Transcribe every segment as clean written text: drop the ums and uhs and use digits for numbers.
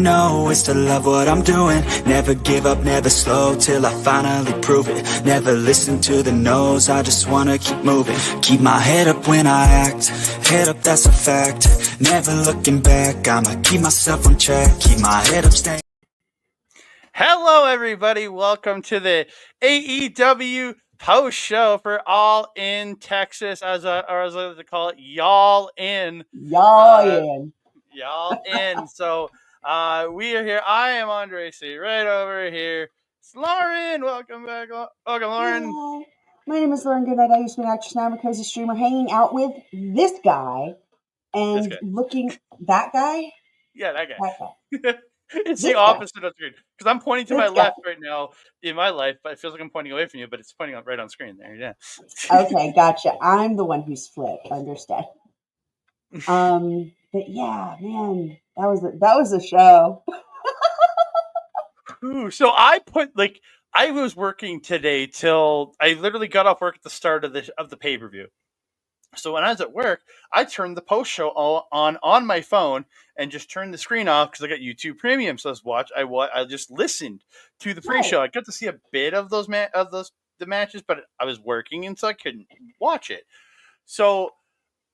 know is to love what I'm doing. Never give up, never slow, till I finally prove it. Never listen to the no's, I just wanna keep moving. Keep my head up when I act, head up, that's a fact. Never looking back, I'ma keep myself on track. Keep my head up, stay. Hello, everybody. Welcome to the AEW post show for All In Texas, or as I like to call it, Y'all In. Y'all In. So we are here. I am Andre C. Right over here. It's Lauren. Welcome back. Welcome, Lauren. Hi. My name is Lauren Goodnight. I used to be an actress, now I'm a cozy streamer, hanging out with this guy and looking that guy. Yeah, that guy. That guy. It's This the opposite of screen because I'm pointing to This my guy. left right now in my life, but it feels like I'm pointing away from you, but it's pointing right on screen there. Yeah. Okay, gotcha. I'm the one who's flipped. Understand? But yeah, man, that was a show. Ooh, so I was working today till I literally got off work at the start of the pay per view. So when I was at work, I turned the post show on my phone and just turned the screen off because I got YouTube Premium. So I just listened to the pre-show. I got to see a bit of the matches, but I was working and so I couldn't watch it. So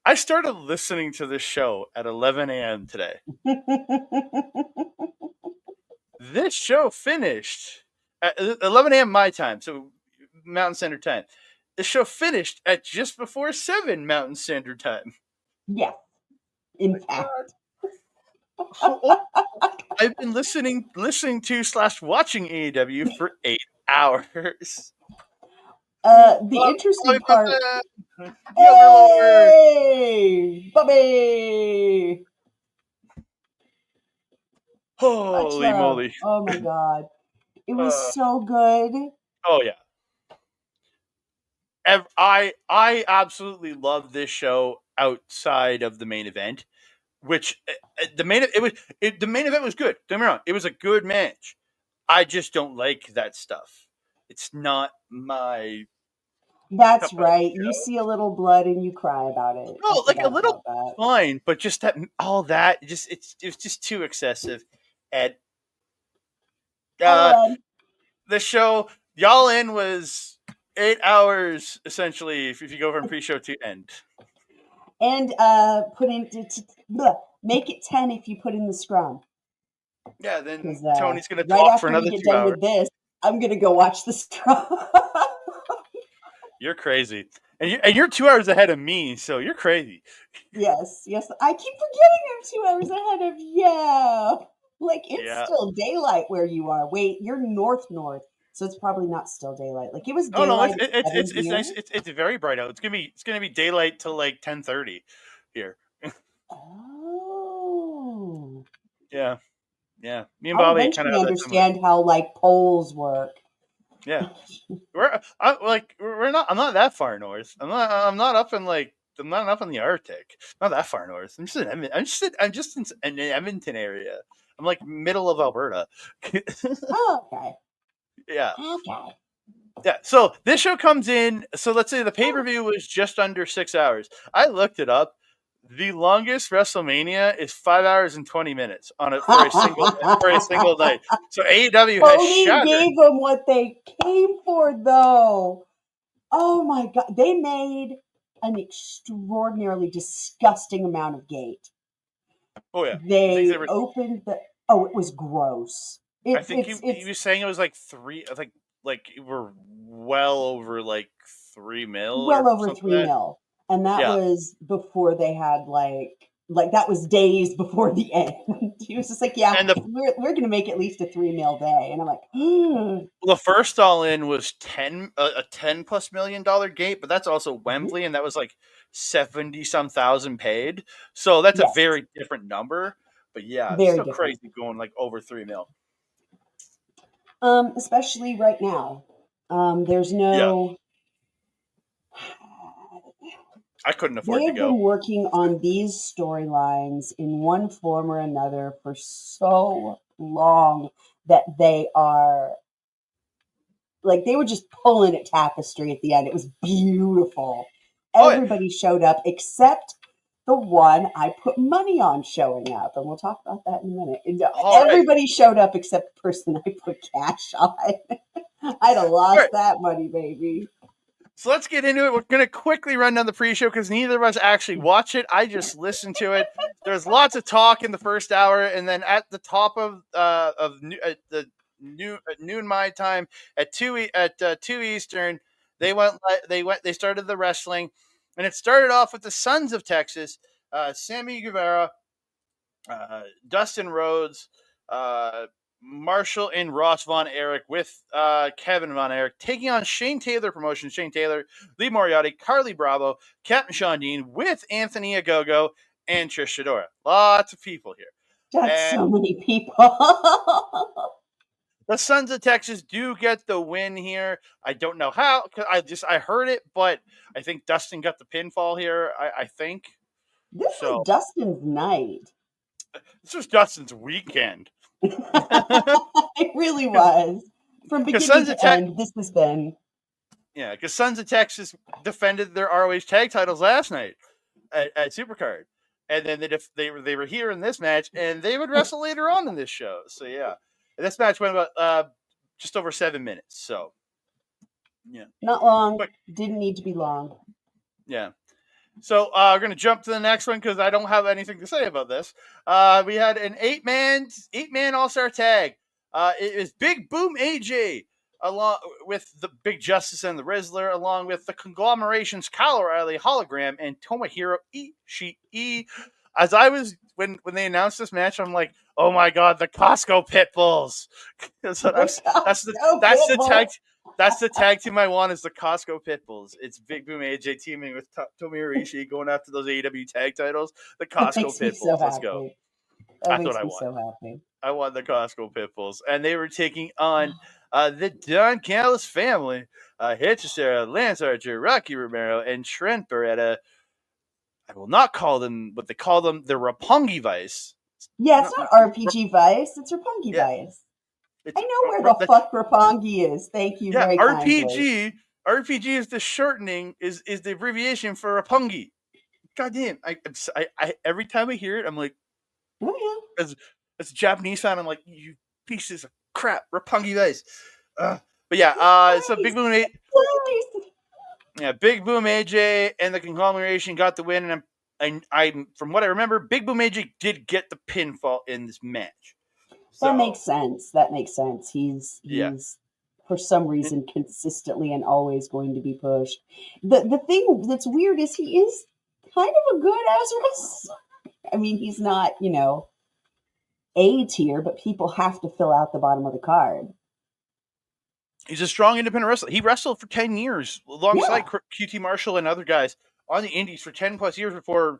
I started listening to this show at 11 a.m. today. This show finished at 11 a.m. my time, so Mountain Standard Time. The show finished at just before 7 Mountain Standard Time. Yeah, in fact. I've been listening to / watching AEW for 8 hours. The interesting part. Hey, Bobby! Holy moly! Oh my god, it was so good. Oh yeah. I absolutely love this show outside of the main event, which the main event was good. Don't get me wrong, it was a good match. I just don't like that stuff. It's not my. That's right. You see a little blood and you cry about it. No, like a little fine, but just that it's just too excessive. And the show Y'all In was 8 hours essentially if you go from pre-show to end. And make it 10 if you put in the scrum. Yeah, then Tony's gonna talk for another 2 hours. Right after we get done with this, I'm gonna go watch the scrum. You're crazy, and you're 2 hours ahead of me, so you're crazy. Yes. I keep forgetting I'm 2 hours ahead of you. Like it's still daylight where you are. Wait, you're north, so it's probably not still daylight. Like it was. Daylight it's nice. It's very bright out. It's gonna be daylight till like 10:30 here. Oh. Yeah. Me and Bobby kind of understand how like poles work. Yeah, I'm not that far north. I'm not up in the Arctic. Not that far north. I'm just in the Edmonton area. I'm like middle of Alberta. Oh, okay. Yeah. Okay. Yeah. So this show comes in. So let's say the pay-per-view was just under 6 hours. I looked it up. The longest WrestleMania is 5 hours and 20 minutes for a single night. So AEW has shattered. Gave them what they came for, though. Oh my god, they made an extraordinarily disgusting amount of gate. Oh yeah, they opened the. Oh, it was gross. I think he was saying it was like 3. I think like we're well over like 3 mil. Well over 3 mil. And that was before they had like that was days before the end. He was just like, we're going to make at least a 3 mil day. And I'm like, Well, the first All In was a $10+ million gate, but that's also Wembley, and that was like 70-some thousand paid. So that's a very different number. But yeah, it's still crazy going like over 3 mil. Especially right now. There's no. Yeah. I couldn't afford to go. They have been working on these storylines in one form or another for so long that they are like they were just pulling at tapestry at the end. It was beautiful. Everybody showed up except the one I put money on showing up, and we'll talk about that in a minute. And All right. everybody showed up except the person I put cash on. I'd have lost right. that money, baby. So let's get into it. We're going to quickly run down the pre-show because neither of us actually watch it. I just listened to it. There's lots of talk in the first hour, and then at the top of the noon my time at 2 Eastern, they started the wrestling, and it started off with the Sons of Texas, Sammy Guevara, Dustin Rhodes, Marshall and Ross Von Erich with Kevin Von Erich taking on Shane Taylor Promotions, Shane Taylor, Lee Moriarty, Carly Bravo, Captain Sean Dean with Anthony Agogo and Trish Shadora. Lots of people here. That's And so many people. the Sons of Texas do get the win here. I don't know how, because I heard it, but I think Dustin got the pinfall here. I think. This was Dustin's night. This was Dustin's weekend. It really was. From beginning to end, this has been. Yeah, because Sons of Texas defended their ROH tag titles last night at Supercard. And then they were here in this match, and they would wrestle later on in this show. So, yeah. And this match went about just over 7 minutes. So, yeah. Not long. But didn't need to be long. Yeah. So we're going to jump to the next one because I don't have anything to say about this. We had an eight-man all-star tag. It was Big Boom AJ along with the Big Justice and the Rizzler, along with the conglomerations Kyle O'Reilly, Hologram, and Tomohiro Ishii. As I was when they announced this match, I'm like, oh my god, the Costco Pitbulls. That's the tag. That's the tag team I want is the Costco Pitbulls. It's Big Boom AJ teaming with Tomohiro Ishii going after those AEW tag titles. The Costco Pitbulls. So let's go. That's what I want. So happy. I want the Costco Pitbulls. And they were taking on the Don Callis family. Hitchester, Lance Archer, Rocky Romero, and Trent Beretta. I will not call them what they call them, the Roppongi Vice. Yeah, it's not RPG Vice. It's Roppongi Vice. I know where the fuck Roppongi is. Thank you very kindly. RPG is the shortening, is the abbreviation for Roppongi. God damn. I every time I hear it, I'm like, oh, yeah. As a Japanese fan, I'm like, you pieces of crap, Roppongi Vice. But yeah, so Big Boom AJ. Yeah, Big Boom AJ and the conglomeration got the win, and I from what I remember, Big Boom AJ did get the pinfall in this match. So, that makes sense. He's for some reason consistently and always going to be pushed. The thing that's weird is he is kind of a good ass wrestler. I mean, he's not, A tier, but people have to fill out the bottom of the card. He's a strong independent wrestler. He wrestled for 10 years alongside QT Marshall and other guys on the indies for 10 plus years before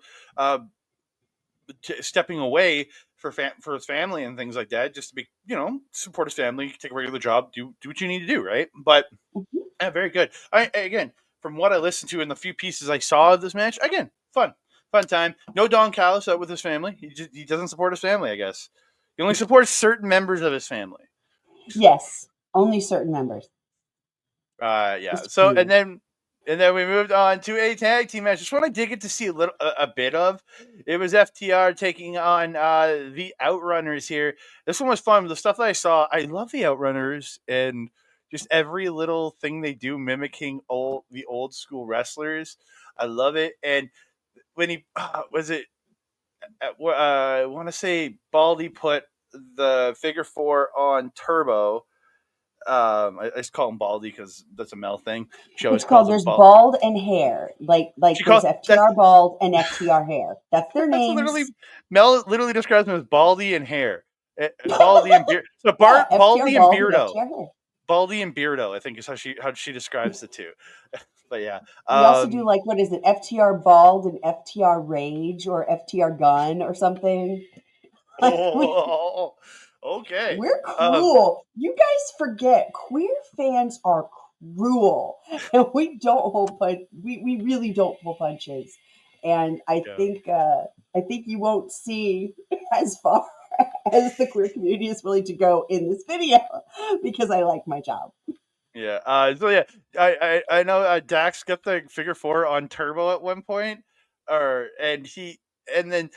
stepping away for his family and things like that, just to be, support his family, take a regular job, do what you need to do, right? But very good. Again, from what I listened to in the few pieces I saw of this match, again, fun time. No Don Callis out with his family. He doesn't support his family, I guess. He only supports certain members of his family. Yes, only certain members. Yeah. So and then we moved on to a tag team match. Just what I did get to see a bit of. It was FTR taking on the Outrunners here. This one was fun. The stuff that I saw, I love the Outrunners and just every little thing they do, mimicking the old school wrestlers. I love it. And when he was it, I want to say Baldy put the figure 4 on Turbo. I just call him Baldy because that's a Mel thing. It's called there's bald and hair, like there's FTR bald and FTR hair. That's their names. Mel literally describes them as Baldy and hair, Baldy and beard. So Baldy and Beardo. Baldy and Beardo, I think is how she describes the two. But yeah, we also do what is it? FTR bald and FTR rage or FTR gun or something. Okay. We're cruel. You guys forget queer fans are cruel. And we don't hold we really don't pull punches. And I think you won't see as far as the queer community is willing to go in this video because I like my job. Yeah. So yeah, I know Dax got the figure 4 on Turbo at one point. and then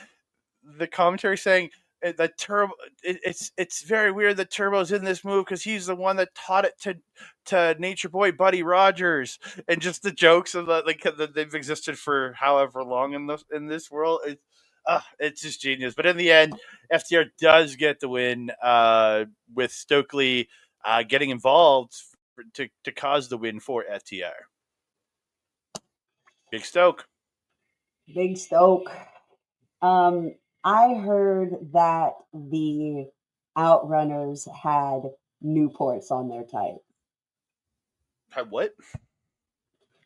the commentary saying that Turbo. It's very weird that Turbo's in this move because he's the one that taught it to Nature Boy Buddy Rogers, and just the jokes of that they've existed for however long in this world. It's just genius. But in the end, FTR does get the win with Stokely getting involved to cause the win for FTR. Big Stoke. Big Stoke. I heard that the Outrunners had Newports on their tights. Had what?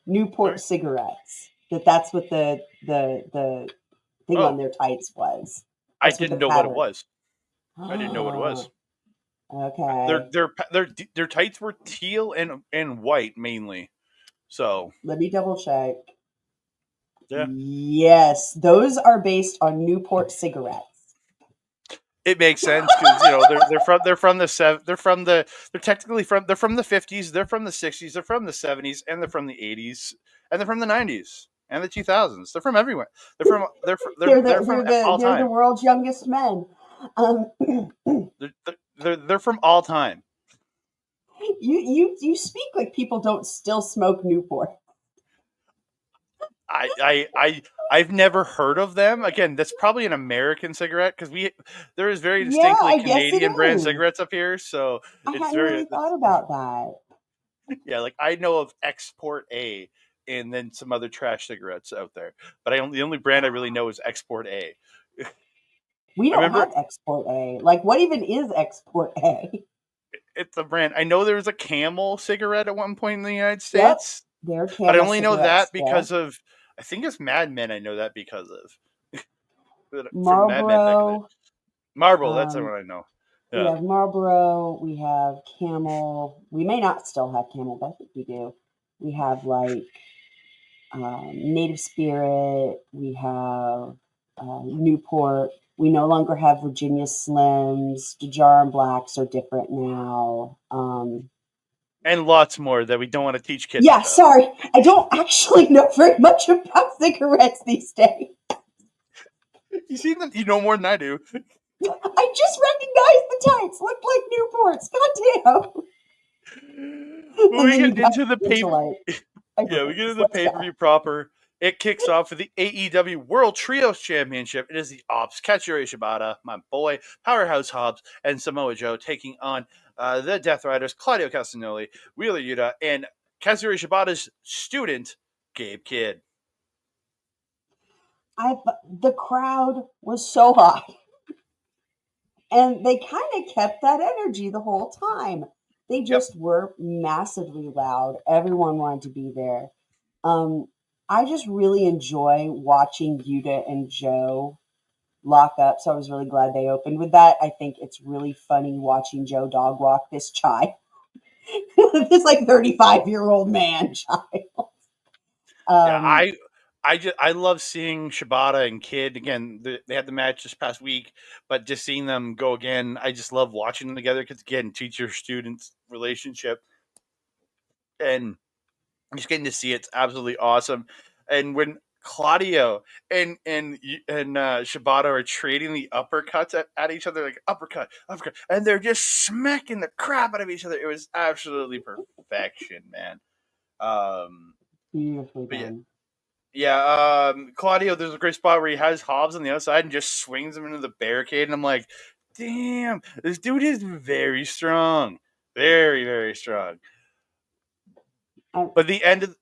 Newport cigarettes. That's what the thing on their tights was. I didn't know what it was. I didn't know what it was. Okay. Their tights were teal and white mainly. So let me double check. Yeah. Yes, those are based on Newport cigarettes. It makes sense because they're from the 50s, they're from the 60s, they're from the 70s, and they're from the 80s, and they're from the 90s and the 2000s. They're from everywhere. They're from all time. They're the world's youngest men. They're from all time. You speak like people don't still smoke Newport. I've never heard of them. Again, that's probably an American cigarette because there is very distinctly Canadian brand cigarettes up here. So I hadn't really thought about that. Yeah, like I know of Export A and then some other trash cigarettes out there, but the only brand I really know is Export A. We don't have Export A. Like, what even is Export A? It's a brand. I know there was a Camel cigarette at one point in the United States. Yep, but I only know that because of, I think it's Mad Men. I know that because of Marlboro. Marlboro, that's the one I know. Yeah. We have Marlboro. We have Camel. We may not still have Camel, but I think we do. We have like Native Spirit. We have Newport. We no longer have Virginia Slims. Dejar and Blacks are different now. And lots more that we don't want to teach kids. Yeah, sorry. I don't actually know very much about cigarettes these days. You see them? You know more than I do. I just recognized the tights. Looked like Newports. Goddamn. We get into the pay-per-view proper. It kicks off with the AEW World Trios Championship. It is the Ops, Katsuyori Shibata, my boy, Powerhouse Hobbs, and Samoa Joe taking on the Death Riders, Claudio Castagnoli, Wheeler Yuta, and Katsuyori Shibata's student, Gabe Kidd. The crowd was so hot. And they kind of kept that energy the whole time. They just were massively loud. Everyone wanted to be there. I just really enjoy watching Yuta and Joe lock up, so I was really glad they opened with that. I think it's really funny watching Joe dog walk this child. This like 35-year-old man child. I love seeing Shibata and Kidd again. They had the match this past week, but just seeing them go again, I just love watching them together because again, teacher-student relationship, and just getting to see it's absolutely awesome. And when Claudio and Shibata are trading the uppercuts at each other, like uppercut, and they're just smacking the crap out of each other. It was absolutely perfection, man. Beautifully done. Claudio, there's a great spot where he has Hobbs on the outside and just swings him into the barricade, and I'm like, damn, this dude is very strong. Very, very strong. But the end of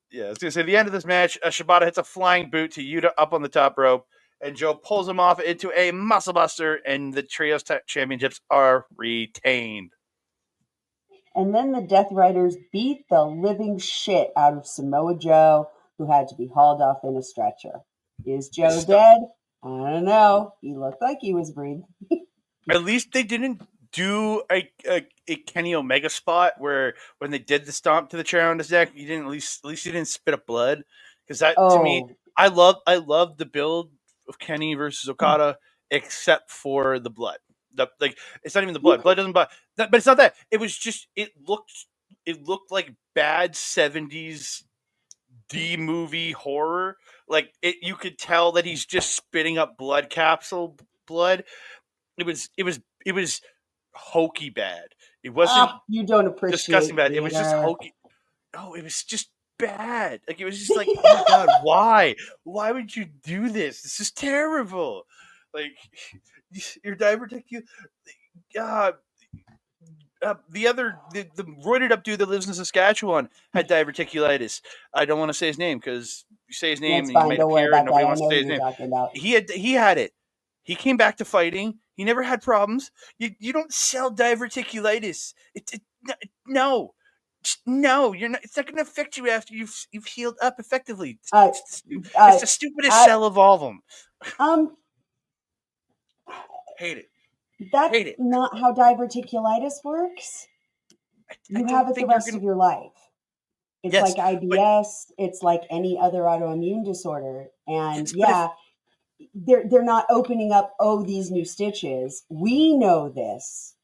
this match, Shibata hits a flying boot to Yuta up on the top rope, and Joe pulls him off into a muscle buster, and the Trios Championships are retained. And then the Death Riders beat the living shit out of Samoa Joe, who had to be hauled off in a stretcher. Is Joe dead? I don't know. He looked like he was breathing. At least they didn't do a Kenny Omega spot where when they did the stomp to the chair on his neck, you didn't at least you didn't spit up blood, because that to me, I love the build of Kenny versus Okada, except for the blood. It's not even the blood. Blood doesn't but it's not that. It was just it looked like bad 70s D-movie horror. Like you could tell that he's just spitting up blood capsule blood. It was hokey bad. It wasn't You don't disgusting appreciate bad. It was just theater. hokey. Oh, it was just bad. Like it was just like, oh my god, why? Why would you do this? This is terrible. Like your diverticulitis. The roided up dude that lives in Saskatchewan had diverticulitis. I don't want to say his name because you say his name That's and he fine. might Don't worry appear and about nobody that. I wants know to say who his you're name. talking about. He had it. He came back to fighting. He never had problems. You don't sell diverticulitis. No. No, you're not. It's not going to affect you after you've healed up effectively. It's the stupidest cell of all of them. Hate it. That's Hate it. not how diverticulitis works. You have it the rest of your life. It's Yes, like IBS. It's like any other autoimmune disorder. And they're not opening up, these new stitches. We know this.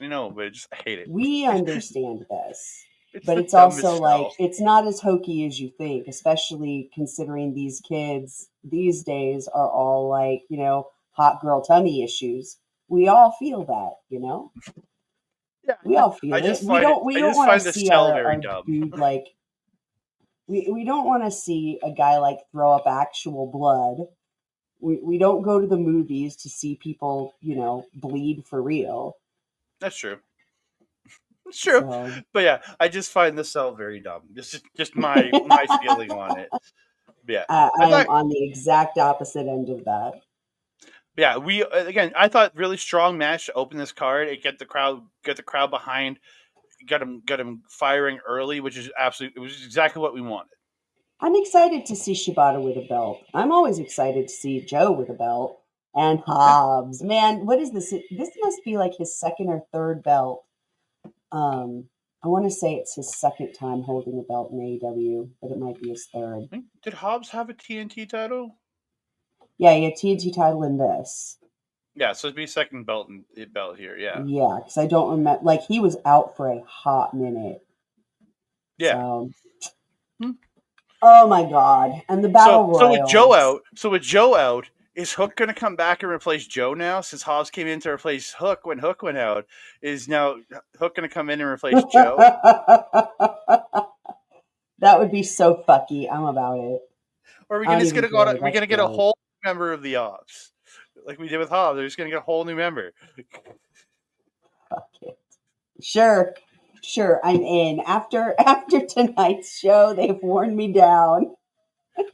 I know, but I hate it. We understand this. But the it's also dumbest like, cell. it's not as hokey as you think, especially considering these kids these days are all like, hot girl tummy issues. We all feel that, Yeah, we all feel it. We don't want to see our dude like, we don't want to see a guy like throw up actual blood. We don't go to the movies to see people, bleed for real. That's true. It's true. So, but yeah, I just find the cell very dumb. This is just my feeling on it. Yeah, I'm on the exact opposite end of that. Yeah, I thought really strong match to open this card. It get the crowd behind, got him firing early, which is it was exactly what we wanted. I'm excited to see Shibata with a belt. I'm always excited to see Joe with a belt. And Hobbs. Yeah. Man, what is this? This must be like his second or third belt. I want to say it's his second time holding a belt in AEW, but it might be his third. Did Hobbs have a TNT title? Yeah, he had TNT title in this. Yeah, so it'd be second belt here, yeah. Yeah, because I don't remember. Like, he was out for a hot minute. Yeah. So, oh my god. And the Battle Royals. So with Joe out, is Hook going to come back and replace Joe now? Since Hobbs came in to replace Hook when Hook went out, is now Hook going to come in and replace Joe? That would be so fucky. I'm about it. Or are we just going to we're going to get a whole member of the Ops, like we did with Hobbs? They're just going to get a whole new member. Fuck it. Sure, I'm in. After tonight's show, they've worn me down.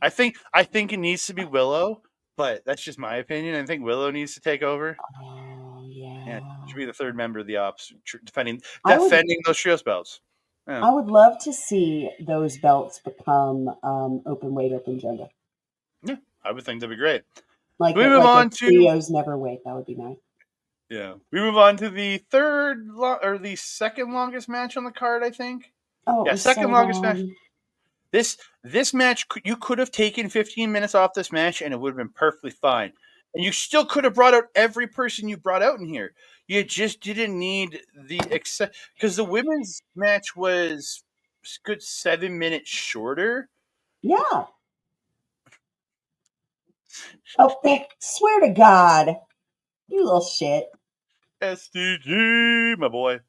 I think it needs to be Willow, but that's just my opinion. I think Willow needs to take over. Oh yeah. Yeah, should be the third member of the Ops defending those trios belts. Yeah. I would love to see those belts become open weight, open gender. Yeah, I would think that'd be great. Like we move on to trios never weight. That would be nice. Yeah, we move on to the the second longest match on the card. I think. Oh, yeah, second longest match. This match, you could have taken 15 minutes off this match and it would have been perfectly fine. And you still could have brought out every person you brought out in here. You just didn't need because the women's match was a good 7 minutes shorter. Yeah. Oh, swear to God, you little shit. SDG, my boy.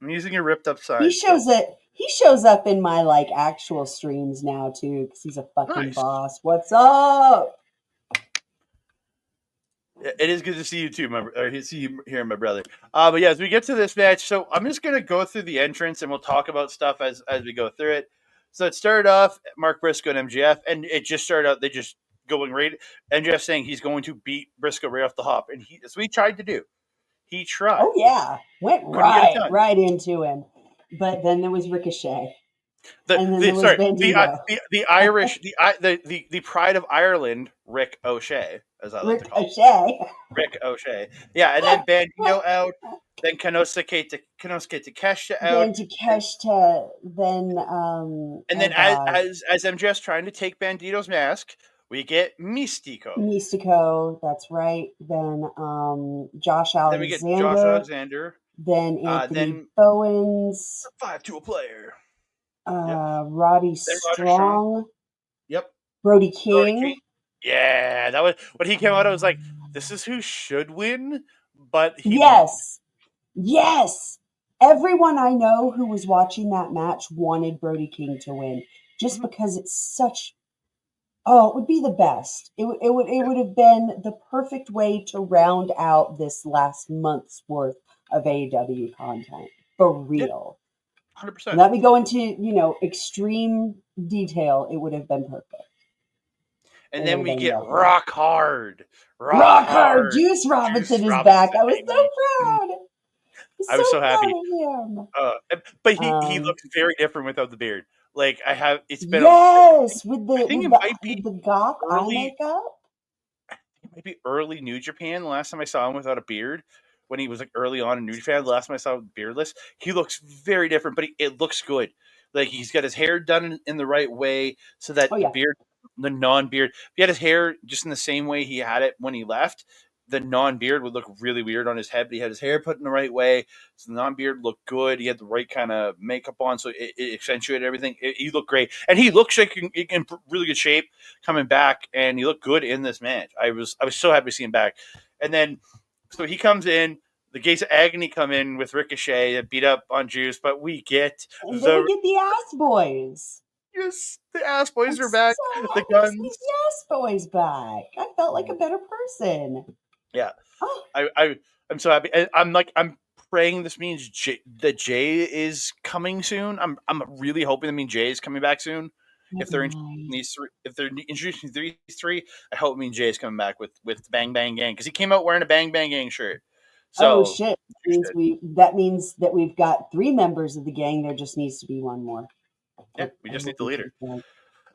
I'm using a ripped up sign. He shows up in my like actual streams now too because he's a fucking boss. What's up? It is good to see you too, see you here, my brother. But yeah, as we get to this match, so I'm just gonna go through the entrance and we'll talk about stuff as we go through it. So it started off Mark Briscoe and MJF, and it just started out they just going right. MJF saying he's going to beat Briscoe right off the hop, and that's what he tried to do. He tried. Oh yeah, went right into him. But then there was Ricochet. The Irish, the pride of Ireland, Rick O'Shea, as I like to call him. Rick O'Shea. Yeah, and then Bandito out, then Konosuke Takeshita out. Then Takeshita, and then as MJF's trying to take Bandito's mask, we get Mystico, that's right. Then Josh Alexander. Then we get Josh Alexander. Then Anthony Bowens. 5 to a player. Roddy Strong. Brody King. Yeah, that was when he came out. I was like, "This is who should win," but he Yes. Everyone I know who was watching that match wanted Brody King to win, just because it's such. Oh, it would be the best. It would have been the perfect way to round out this last month's worth of AEW content for real. 100%. Let me go into extreme detail. It would have been perfect. And then we get Rock Hard. Juice Robinson is back. I was so proud. I was so happy. Proud of him. But he looks very different without the beard. Like it's been with I think the goth eye makeup. It might be early New Japan. The last time I saw him without a beard, when he was like early on in New Japan, the last time I saw him beardless, he looks very different. But it looks good. Like he's got his hair done in the right way, so that the beard, the non-beard, if he had his hair just in the same way he had it when he left, the non-beard would look really weird on his head. But he had his hair put in the right way, so the non-beard looked good. He had the right kind of makeup on, so it accentuated everything. He looked great, and he looked like in really good shape coming back, and he looked good in this match. I was so happy to see him back. And then so he comes in. The Gates of Agony come in with Ricochet and beat up on Juice, but we get the Ass Boys. Yes, the Ass Boys are back. The Guns. The Ass Boys back. I felt like a better person. Yeah, I'm so happy. I'm praying this means that Jay is coming soon. I'm really hoping that means Jay is coming back soon. If they're introducing these three, I hope Jay is coming back with the Bang Bang Gang, because he came out wearing a Bang Bang Gang shirt. So, shit! That means that we've got 3 members of the gang. There just needs to be one more. Yeah, we just need the leader.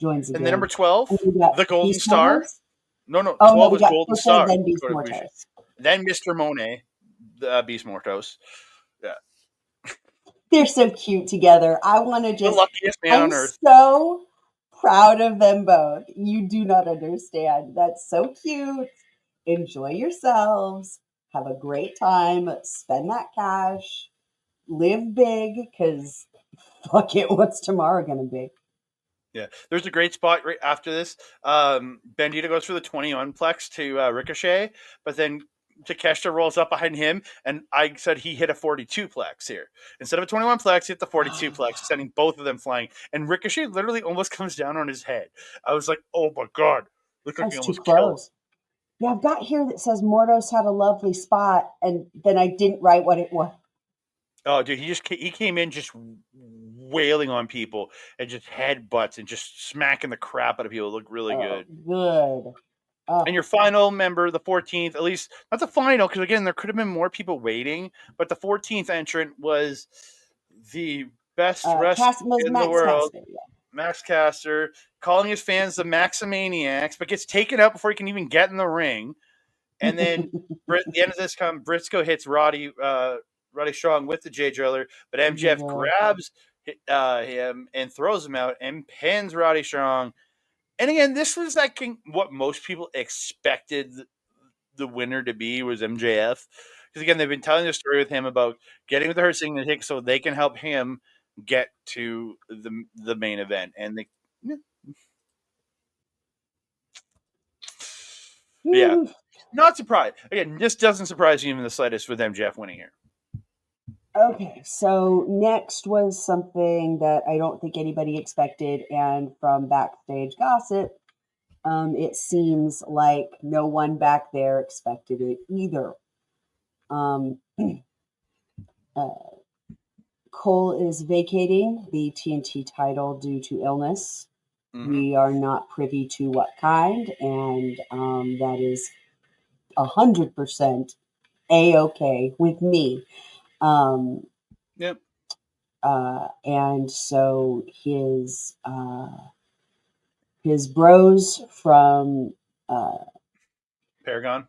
Joins the and gang. then number 12, the Golden Star. No, 12 was Golden Star. Then Beast Mortos. Then Mr. Monet, the Beast Mortos. Yeah. They're so cute together. I want to just. The luckiest man on earth. So proud of them both. You do not understand. That's so cute. Enjoy yourselves. Have a great time. Spend that cash. Live big, because fuck it. What's tomorrow going to be? Yeah, there's a great spot right after this. Bandito goes for the 21 plex to Ricochet, but then Takeshita rolls up behind him, and I said he hit a 42 plex here. Instead of a 21 plex, he hit the 42 plex, sending both of them flying. And Ricochet literally almost comes down on his head. I was like, oh my God. Look like he almost killed him. Yeah, I've got here that says Mortos had a lovely spot, and then I didn't write what it was. Oh, dude, he came in just wailing on people and just headbutts and just smacking the crap out of people. It looked really good. Good. And your final member, the 14th, at least not the final, because again, there could have been more people waiting, but the 14th entrant was the best wrestler in the world. Caster, yeah. Max Caster, calling his fans the Maximaniacs, but gets taken out before he can even get in the ring. And then at the end of this, Briscoe hits Roddy Strong with the J Driller, but MJF grabs him and throws him out and pins Roddy Strong. And again, this was what most people expected the winner to be, was MJF. Because again, they've been telling the story with him about getting with the Hurt Signature so they can help him get to the main event. And yeah, not surprised. Again, this doesn't surprise you even the slightest with MJF winning here. Okay, so next was something that I don't think anybody expected, and from backstage gossip, it seems like no one back there expected it either. Cole is vacating the TNT title due to illness. Mm-hmm. We are not privy to what kind, and that is 100% A-okay with me. Yep. And so his bros from Paragon.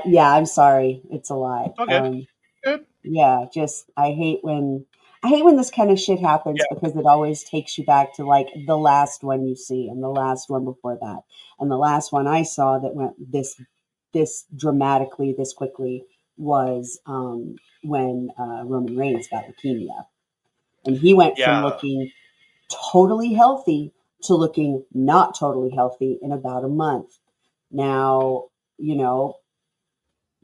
Yeah, I'm sorry, it's a lie. Okay. Good. Yeah, just I hate when this kind of shit happens, because it always takes you back to like the last one you see and the last one before that. And the last one I saw that went this dramatically, this quickly, was when Roman Reigns got leukemia. And he went from looking totally healthy to looking not totally healthy in about a month. Now,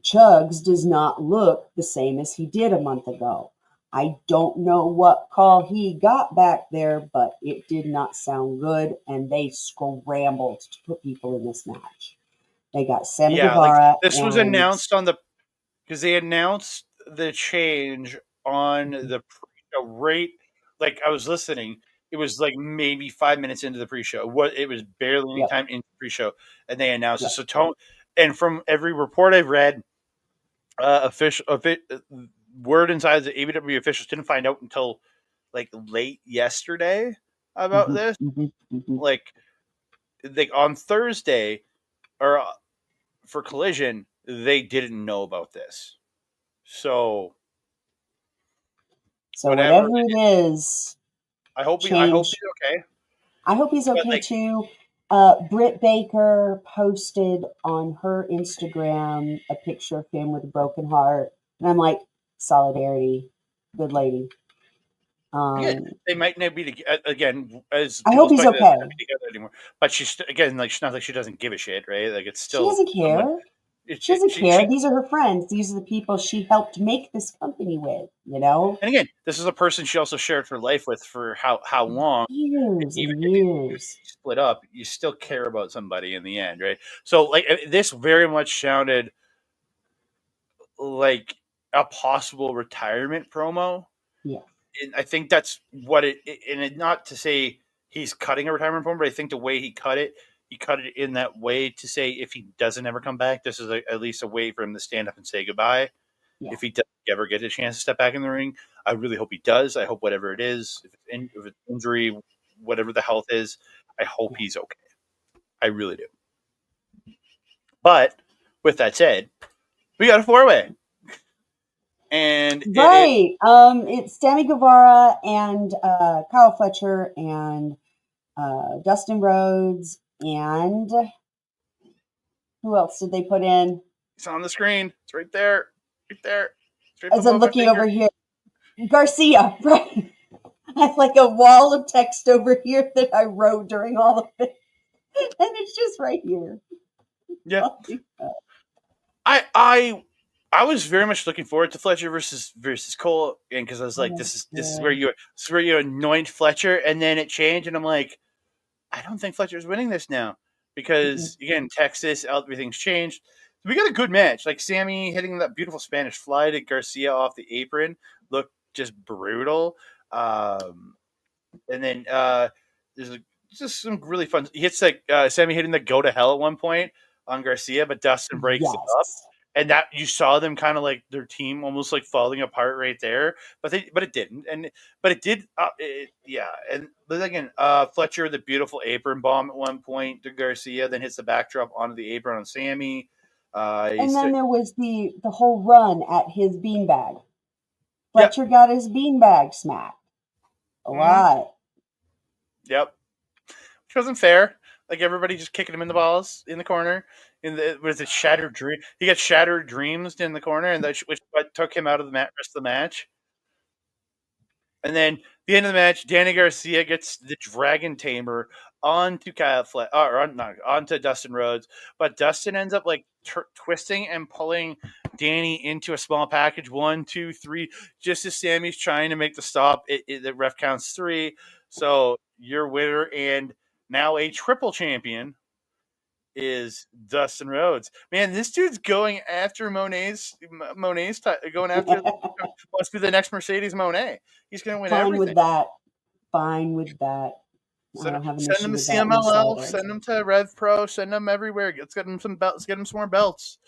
Chugs does not look the same as he did a month ago. I don't know what call he got back there, but it did not sound good, and they scrambled to put people in this match. They got Sammy Guevara, this was and announced because they announced the change on the pre-show right. Like I was listening, it was like maybe 5 minutes into the pre-show. It was barely any yep, time into the pre-show, and they announced it. yep, So and from every report I've read, word inside the AEW officials didn't find out until like late yesterday about this. Like on Thursday or for Collision, they didn't know about this. So whatever it is, I hope he's okay. I hope he's okay too. Britt Baker posted on her Instagram a picture of him with a broken heart, and I'm like, solidarity, good lady. They might not be again as I hope he's okay. Together anymore. But she's again like she's not like she doesn't give a shit, right? Like it's still she doesn't care. She doesn't care. These are her friends. These are the people she helped make this company with, And again, this is a person she also shared her life with for how long? Years even and if you years. split up, you still care about somebody in the end, right? So like this very much sounded like a possible retirement promo. Yeah. And I think that's what and not to say he's cutting a retirement promo, but I think the way he cut it in that way to say if he doesn't ever come back, this is at least a way for him to stand up and say goodbye. Yeah. If he doesn't ever get a chance to step back in the ring, I really hope he does. I hope whatever it is, if it's injury, whatever the health is, I hope he's okay. I really do. But with that said, we got a 4-way. And right. It's Sammy Guevara and Kyle Fletcher and Dustin Rhodes and who else did they put in? It's on the screen. It's right there. Right there. As I'm looking over here. Garcia, right. I have like a wall of text over here that I wrote during all of it. And it's just right here. Yeah. I was very much looking forward to Fletcher versus Cole, and because I was like, this is where you anoint Fletcher, and then it changed, and I'm like, I don't think Fletcher's winning this now because again, Texas, everything's changed. We got a good match, like Sammy hitting that beautiful Spanish fly to Garcia off the apron looked just brutal, and then there's just some really fun. He hits like Sammy hitting the go to hell at one point on Garcia, but Dustin breaks it up. And that you saw them kind of like their team almost like falling apart right there, but it didn't, but it did, and but again, Fletcher the beautiful apron bomb at one point to Garcia, then hits the backdrop onto the apron on Sammy, and then there was the whole run at his beanbag. Fletcher got his beanbag smacked a lot. Yep, which wasn't fair. Like everybody just kicking him in the balls in the corner. Was it Shattered Dream? He got Shattered Dreams in the corner, and which took him out of the rest of the match. And then the end of the match, Danny Garcia gets the Dragon Tamer onto onto Dustin Rhodes, but Dustin ends up like twisting and pulling Danny into a small package. 1, 2, 3. Just as Sammy's trying to make the stop, the ref counts 3. So your winner and now a triple champion is Dustin Rhodes. Man, this dude's going after Monet's going after must be the next Mercedes Moné. He's going to win everything. Fine with that. Send him to CMLL. Send him to Rev Pro. Send him everywhere. Let's get him some belts. Get him some more belts.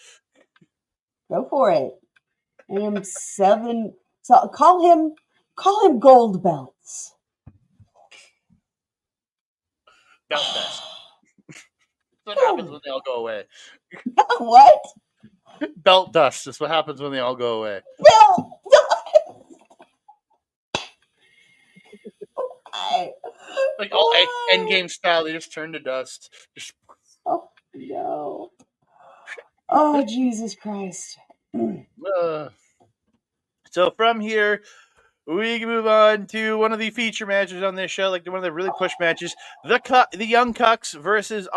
Go for it. I am 7. So call him Gold Belts. Belt Fest. That's what happens when they all go away. What? Belt dust is what happens when they all go away. Belt like all Endgame style, they just turn to dust. Oh no! Oh Jesus Christ! So from here, we can move on to one of the feature matches on this show, like one of the really push matches. The Young Cucks versus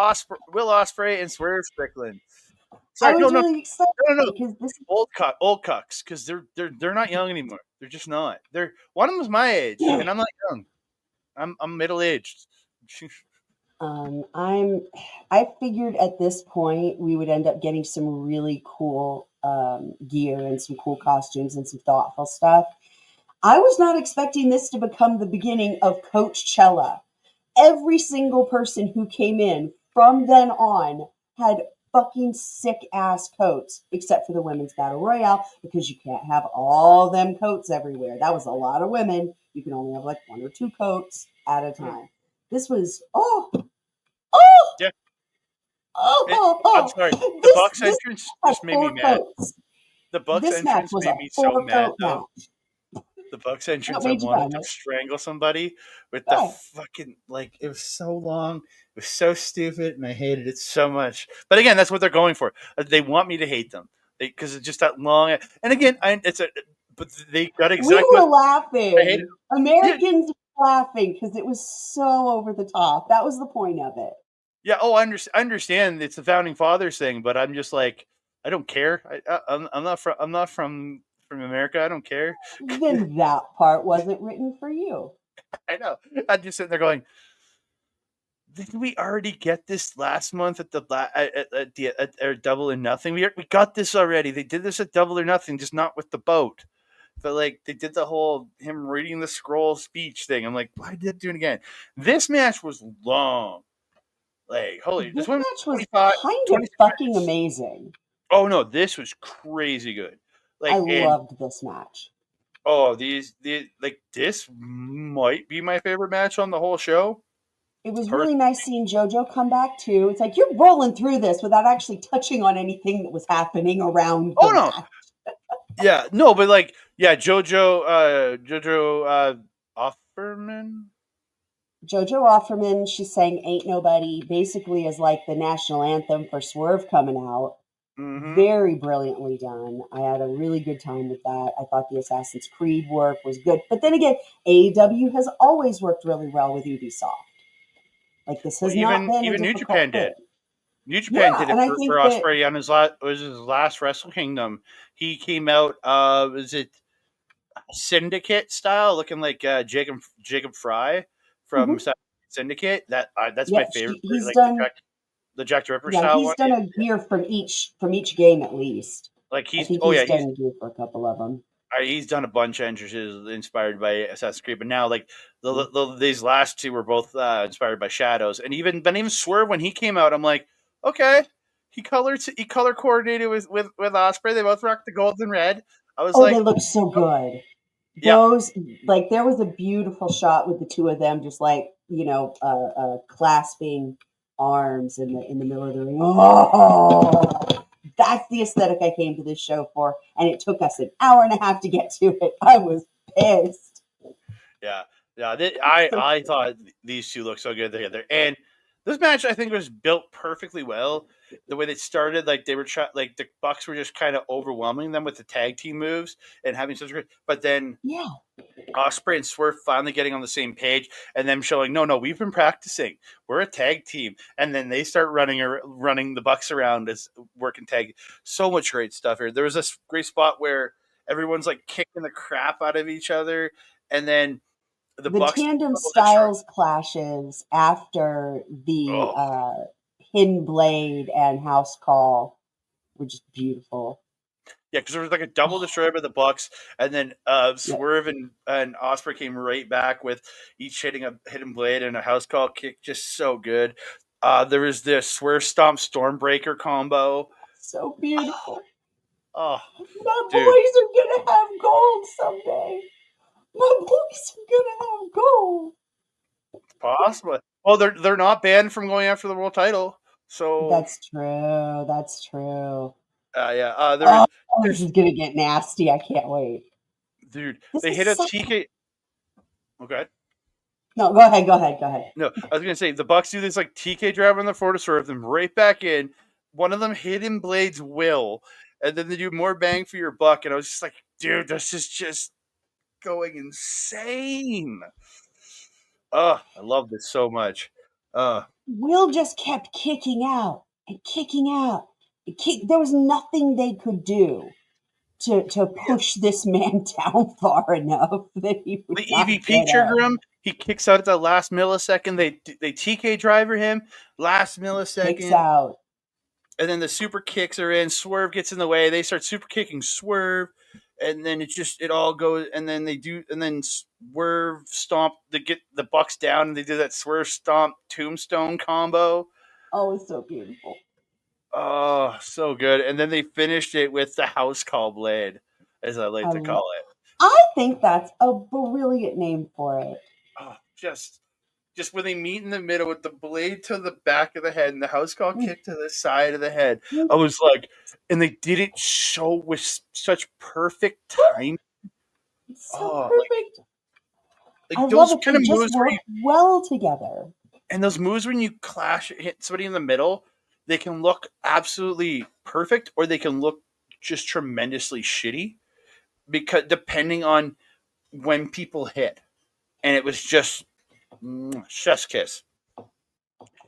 Will Ospreay and Swerve Strickland. I Sorry, was no, really excited no. because this Old Cucks, because they're not young anymore. They're just not. They're one of them is my age, and I'm not young. I'm middle aged. I figured at this point we would end up getting some really cool gear and some cool costumes and some thoughtful stuff. I was not expecting this to become the beginning of Coachella. Every single person who came in from then on had fucking sick ass coats, except for the women's battle royale, because you can't have all them coats everywhere. That was a lot of women. You can only have like 1 or 2 coats at a time. This was Yeah. I'm oh. sorry. The Bucks entrance just made me mad. Coats. The Bucks This match entrance was made a me so 4 mad, coat though. match. The Bucks entrance, What I made you wanted mad, to mate? strangle somebody with the Why? fucking, like, it was so long. It was so stupid, and I hated it so much. But again, that's what they're going for. They want me to hate them because it's just that long. And again, but they got We exactly were what I hated. laughing. Americans were laughing because it was so over the top. That was the point of it. Yeah. Oh, I understand. It's the founding fathers thing, but I'm just like, I don't care. I'm not from America. I don't care. Then that part wasn't written for you. I know. I'm just sitting there going, didn't we already get this last month at the at Double or Nothing? We got this already. They did this at Double or Nothing, just not with the boat. But like they did the whole him reading the scroll speech thing. I'm like, why did they do it again? This match was long. Like, holy, This this one match was 25, kind of 26 fucking minutes. amazing. Oh no, this was crazy good. I Like, and loved this match. oh, these like this might be my favorite match on the whole show. It was really nice seeing JoJo come back too. It's like you're rolling through this without actually touching on anything that was happening around the Oh no, match. yeah, no, but like, yeah, Jojo Offerman. JoJo Offerman, she sang "Ain't Nobody" basically as like the national anthem for Swerve coming out. Mm-hmm. Very brilliantly done. I had a really good time with that. I thought the Assassin's Creed work was good. But then again, AEW has always worked really well with Ubisoft. Like this Well, has not been a even New difficult Japan thing. did. New Japan Yeah, did it and I for think that Ospreay on his last Wrestle Kingdom. He came out, is it Syndicate style, looking like Jacob Fry from mhm, Syndicate. That's my yeah, favorite. he's Like done. the Jack the Ripper Yeah, style he's one. done a gear from each game at least. Like I think oh he's yeah, done gear for a couple of them. he's done a bunch of entrances inspired by Assassin's Creed, but now like these last two were both inspired by Shadows, and even Swerve when he came out, I'm like, okay, he color coordinated with Osprey. They both rocked the gold and red. I was Oh, they like, look so oh, good. yeah, Those like there was a beautiful shot with the two of them just like clasping arms in the middle of the ring. Oh, that's the aesthetic I came to this show for, and it took us an hour and a half to get to it. I was pissed. yeah, yeah. I thought these two looked so good together, and this match I think was built perfectly well. The way they started, like they were like the Bucks were just kind of overwhelming them with the tag team moves and having such great. But then Yeah, Osprey and Swerve finally getting on the same page, and them showing, no, we've been practicing. We're a tag team, and then they start running the Bucks around as working tag. So much great stuff here. There was this great spot where everyone's like kicking the crap out of each other, and then the the Bucks tandem double destroy. styles clashes after the Oh Hidden Blade and House Call were just beautiful. yeah, because there was like a double destroy by the Bucks, and then Yeah, Swerve and Osprey came right back with each hitting a hidden blade and a house call kick, just so good. There was this Swerve Stomp Stormbreaker combo. so beautiful. Oh, My dude, boys are gonna have gold someday. My boys are gonna have gold. possible. Well, they're not banned from going after the world title, so That's true. That's true. yeah. Oh, this is gonna get nasty. I can't wait. Dude, This they is hit a such. TK. Okay. No, go ahead. Go ahead. Go ahead. No, I was gonna say the Bucks do this like TK drive on the floor to serve them right back in. One of them hidden blades will, and then they do more bang for your buck. And I was just like, dude, this is just going insane. Oh, I love this so much. Will just kept kicking out and kicking out. There was nothing they could do to push this man down far enough that he would The not EVP get up. trigger him. He kicks out at the last millisecond. They TK driver him last millisecond. Kicks out. And then the super kicks are in. Swerve gets in the way. They start super kicking Swerve, and then it all goes. And then Swerve stomp to get the Bucks down. And they do that Swerve stomp tombstone combo. Oh, it's so beautiful. Oh, so good. And then they finished it with the house call blade, as I like to call it. I think that's a brilliant name for it. Oh, just when they meet in the middle with the blade to the back of the head and the house call kick to the side of the head. I was like, and they did it with such perfect time. So perfect. Like I those love it. kind of They moves just work well together. And those moves when you hit somebody in the middle, they can look absolutely perfect or they can look just tremendously shitty, because depending on when people hit. And it was just chef's kiss.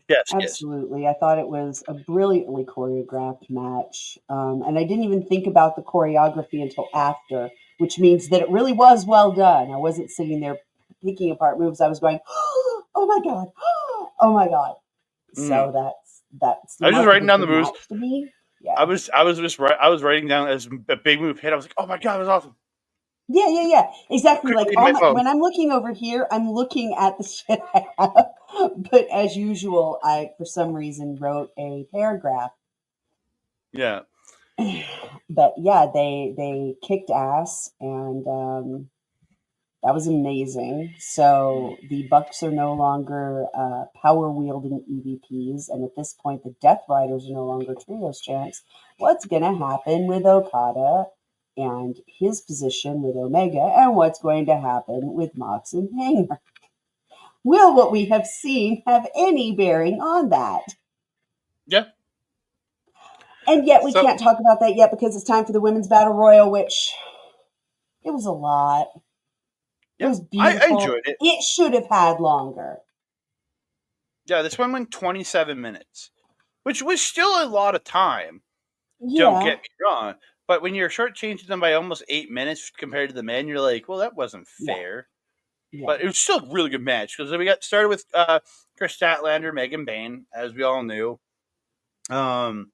Yes, absolutely. I thought it was a brilliantly choreographed match. And I didn't even think about the choreography until after, which means that it really was well done. I wasn't sitting there picking apart moves. I was going, oh my God. Oh my God. So that's I was just writing down the moves. To me. Yeah. I was writing down as a big move hit. I was like, oh my God, that was awesome. Yeah. Exactly. Like when I'm looking over here, I'm looking at the shit I have. But as usual, I, for some reason, wrote a paragraph. Yeah. But yeah, they kicked ass, and that was amazing. So the Bucks are no longer power wielding EVPs, and at this point, the Death Riders are no longer trios champs. What's gonna happen with Okada and his position with Omega, and what's going to happen with Mox and Hanger? Will what we have seen have any bearing on that? Yeah. And yet we can't talk about that yet because it's time for the Women's Battle Royal, which it was a lot. It was beautiful. I enjoyed it. It should have had longer. Yeah, this one went 27 minutes, which was still a lot of time. Yeah. Don't get me wrong. But when you're shortchanging them by almost 8 minutes compared to the men, you're like, well, that wasn't fair. Yeah. But it was still a really good match because we got started with Chris Statlander, Megan Bayne, as we all knew. Statlander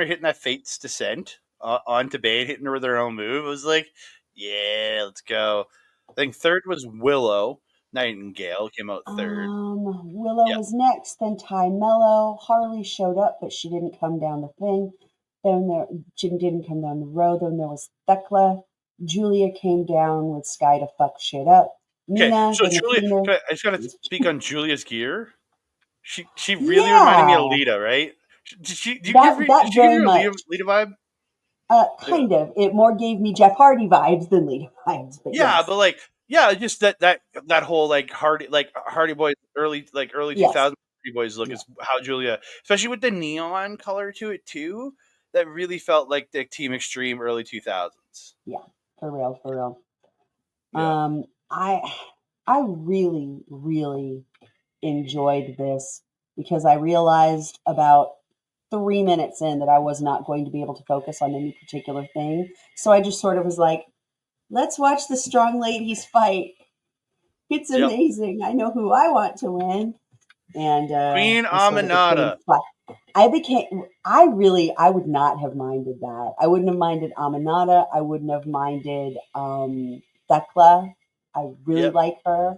hitting that Fate's Descent onto Bayne, hitting her with her own move. It was like, yeah, let's go. I think third was Willow Nightingale, came out third. Willow was next, then Ty Mello. Harley showed up, but she didn't come down the thing. Then she didn't come down the road. Then there was Thekla. Julia came down with Sky to fuck shit up. Mina, so Julia, I just gotta speak on Julia's gear. She really reminded me of Lita, right? Did you give her Lita vibe? Kind of. It more gave me Jeff Hardy vibes than Lita vibes. But but just that whole Hardy Boys early 2000s Hardy Boys look is how Julia, especially with the neon color to it too, that really felt like the Team Extreme early 2000s. Yeah, for real. Yeah. I really, really enjoyed this because I realized about 3 minutes in that I was not going to be able to focus on any particular thing. So I just sort of was like, let's watch the strong ladies fight. It's amazing. I know who I want to win. And Queen Aminata. I would not have minded that. I wouldn't have minded Aminata. I wouldn't have minded Thekla. I really like her.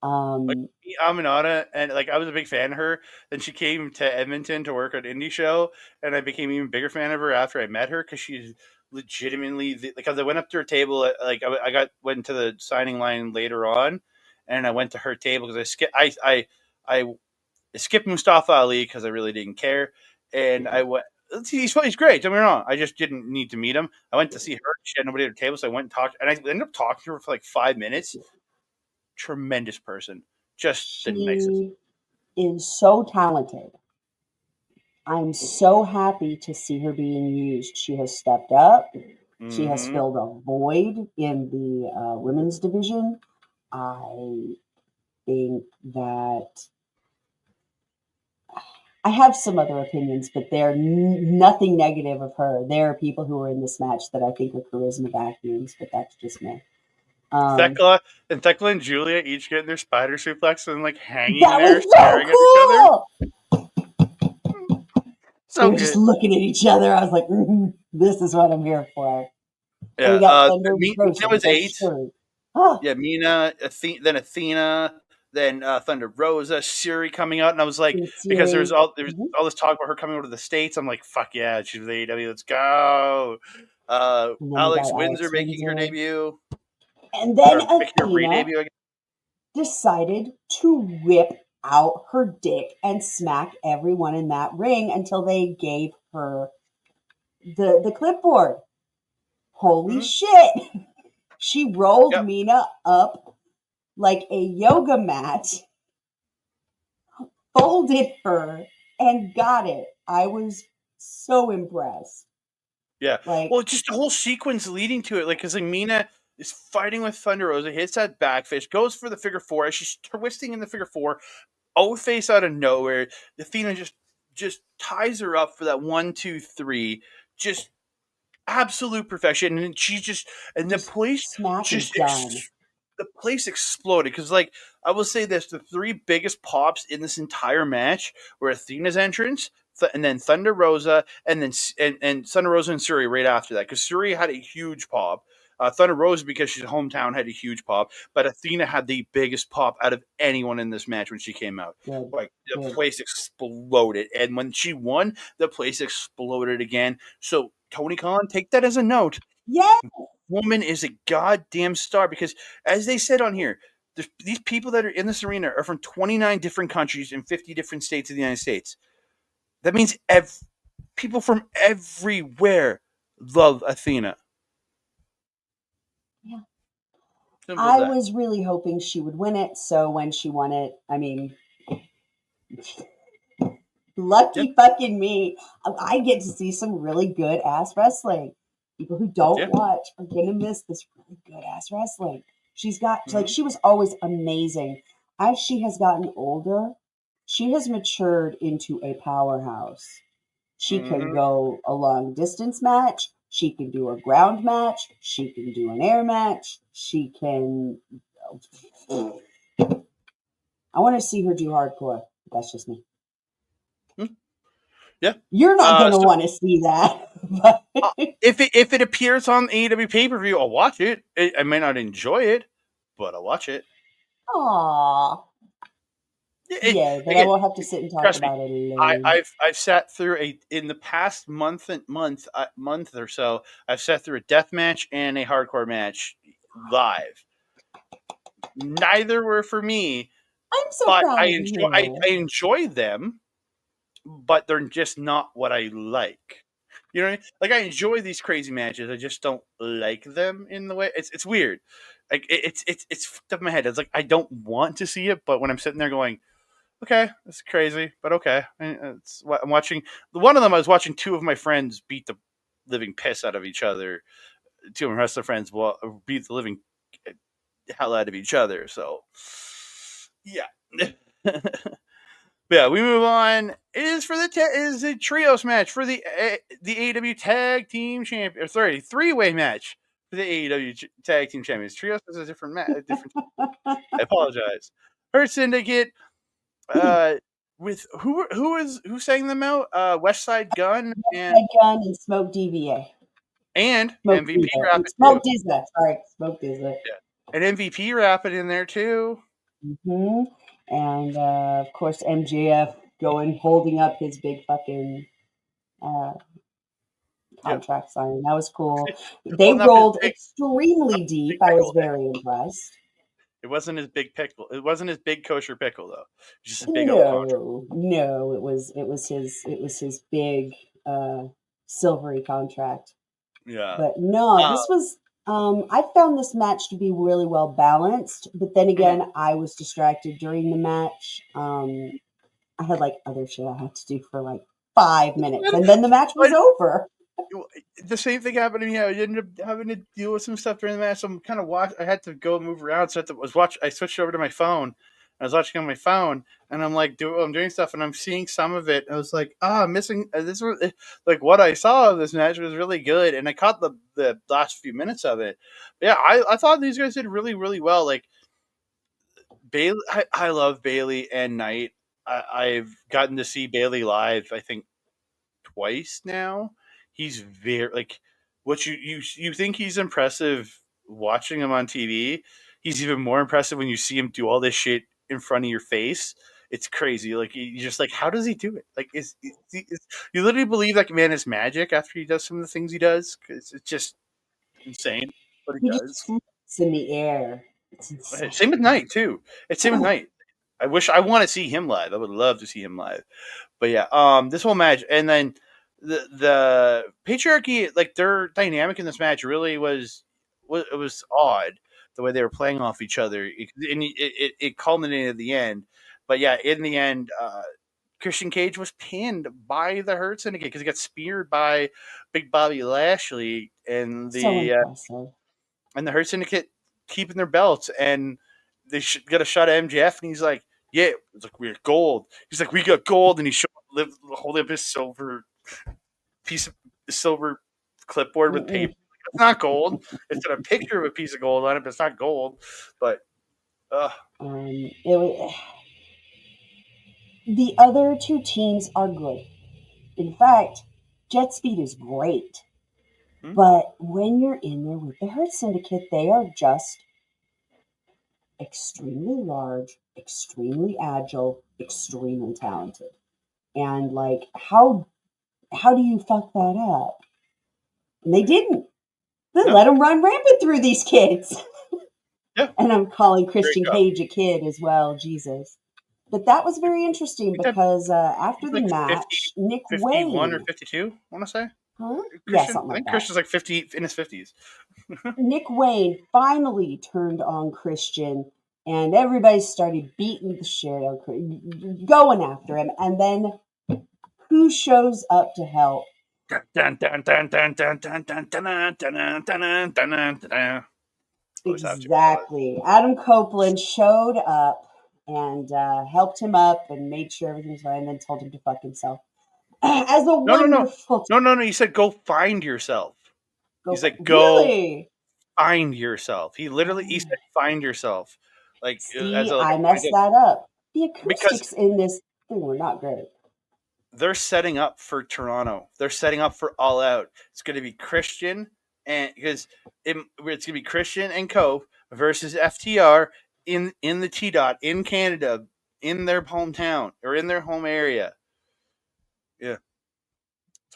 Aminata, and I was a big fan of her. Then she came to Edmonton to work at an indie show, and I became an even bigger fan of her after I met her because she's legitimately because I went up to her table. I went to the signing line later on, and I went to her table because I skipped Mustafa Ali because I really didn't care, and I went. He's great. Don't get me wrong. I just didn't need to meet him. I went to see her. She had nobody at her table, so I went and talked, and I ended up talking to her for 5 minutes. Tremendous person. Just the nicest. She is so talented. I'm so happy to see her being used. She has stepped up. She has filled a void in the women's division. I think that I have some other opinions, but they're nothing negative of her. There are people who are in this match that I think are charisma vacuums, but that's just me. Thecla and Julia each getting their spider suplex and like hanging That there, was so staring at each other. cool. So They were good. just looking at each other. I was like, "This is what I'm here for." Yeah, And we got Thunder Mina was 8. Oh, Yeah, Mina, then Athena, then Thunder Rosa, Shuri coming out, and I was like, because there was all this talk about her coming over to the States. I'm like, fuck yeah, she's with AEW. Let's go. Alex Windsor making her debut, and then making her re-debut again. Decided to whip out her dick and smack everyone in that ring until they gave her the clipboard. Holy shit! She rolled Mina up like a yoga mat, folded her, and got it. I was so impressed. Yeah. Well, just the whole sequence leading to it, like, because Mina is fighting with Thunder Rosa, hits that backfish, goes for the figure 4 as she's twisting in the figure 4, face out of nowhere. Athena just ties her up for that 1, 2, 3, just absolute perfection, and the place exploded because, like, I will say this: the 3 biggest pops in this entire match were Athena's entrance, and then Thunder Rosa, and then and Thunder Rosa and Suri right after that, because Suri had a huge pop. Thunder Rosa, because she's hometown, had a huge pop, but Athena had the biggest pop out of anyone in this match when she came out. Like, the place exploded, and when she won, the place exploded again. So, Tony Khan, take that as a note. Yes, woman is a goddamn star, because, as they said on here, these people that are in this arena are from 29 different countries and 50 different states of the United States. That means people from everywhere love Athena. Yeah. I was really hoping she would win it, so when she won it, I mean, lucky fucking me. I get to see some really good ass wrestling. People who don't watch are gonna miss this really good ass wrestling. She's got like, she was always amazing. As she has gotten older, she has matured into a powerhouse. She can go a long distance match. She can do a ground match. She can do an air match. She can. I want to see her do hardcore. That's just me. Yeah, you're not going to want to see that. if it appears on AEW pay-per-view, I'll watch it. I may not enjoy it, but I'll watch it. Aww. Yeah, but again, I won't have to sit and talk about it alone. I've sat through in the past month or so, I've sat through a death match and a hardcore match live. Neither were for me. I'm so proud of you. I enjoy them, but they're just not what I like. You know what I mean? Like, I enjoy these crazy matches. I just don't like them in the way. It's weird. Like, it's fucked up in my head. It's like, I don't want to see it, but when I'm sitting there going, okay, that's crazy, but okay. It's what I'm watching. One of them, I was watching 2 of my friends beat the living piss out of each other. 2 of my wrestler friends beat the living hell out of each other. So, yeah. Yeah, we move on. It is a trios match for the AEW Tag Team Champion. Sorry, 3-way match for the AEW Tag Team Champions. Trios is a different match. I apologize. Hurt Syndicate. With who sang them out? West Side Gun and Smoke DVA. And Smoke MVP rapping. Smoke Dizza. Sorry, Smoke Dizza. Yeah. And MVP rapping in there too. And of course MJF holding up his big fucking contract signing. That was cool. They rolled extremely deep. I was very impressed. It wasn't his big pickle. It wasn't his big kosher pickle though. Just a big old contract. No, it was his big silvery contract. Yeah. But no, this was I found this match to be really well balanced, but then again, I was distracted during the match. I had like other shit I had to do for like 5 minutes, and then the match was over. The same thing happened to me. I ended up having to deal with some stuff during the match. So I'm kind of I had to go move around. So I switched over to my phone. I was watching on my phone, and I'm like, I'm doing stuff, and I'm seeing some of it. I was like, I'm missing this. Was like what I saw of this match was really good, and I caught the last few minutes of it. But yeah, I thought these guys did really really well. Like Bailey, I love Bailey and Knight. I've gotten to see Bailey live, I think twice now. He's very like what you think he's impressive watching him on TV. He's even more impressive when you see him do all this shit in front of your face. It's crazy. Like you just like, how does he do it? Like, you literally believe that man is magic after he does some of the things he does? Because it's just insane what he He just does. floats in the air. It's insane. Same with Knight too. It's same with Knight. I want to see him live. I would love to see him live. But yeah, this whole match, and then the patriarchy, like their dynamic in this match, really was it was odd the way they were playing off each other, and it culminated at the end. But yeah, in the end, Christian Cage was pinned by the Hurt Syndicate because he got speared by Big Bobby Lashley, and So impressive. and the Hurt Syndicate keeping their belts, and they got a shot at MJF, and he's like, "Yeah, it's like we got gold." He's like, "We got gold," and he holding up his silver clipboard with paper. It's not gold. It's got a picture of a piece of gold on it, but it's not gold. But the other two teams are good. In fact, Jet Speed is great. But when you're in there with the Hurt Syndicate, they are just extremely large, extremely agile, extremely talented. And like, how do you fuck that up? And they didn't. They let them run rampant through these kids. Yeah. And I'm calling Christian Cage a kid as well. Jesus. But that was very interesting because after the match, Nick 51 Wayne. or 52, I want to say. Huh? Yeah, something like I think that. Christian's like 50 in his 50s. Nick Wayne finally turned on Christian, and everybody started beating the shit out of Christian, going after him. And then who shows up to help? Exactly. Adam Copeland showed up and helped him up and made sure everything was fine, and then told him to fuck himself. As a wonderful. No. He said, "Go find yourself." He's like, "Go find yourself." He said, "Find yourself." Like, see, I messed that up. The acoustics in this thing were not great. They're setting up for Toronto. They're setting up for All Out. It's going to be Christian, and because it's going to be Christian and Cope versus FTR in the T Dot in Canada, in their hometown or in their home area. Yeah,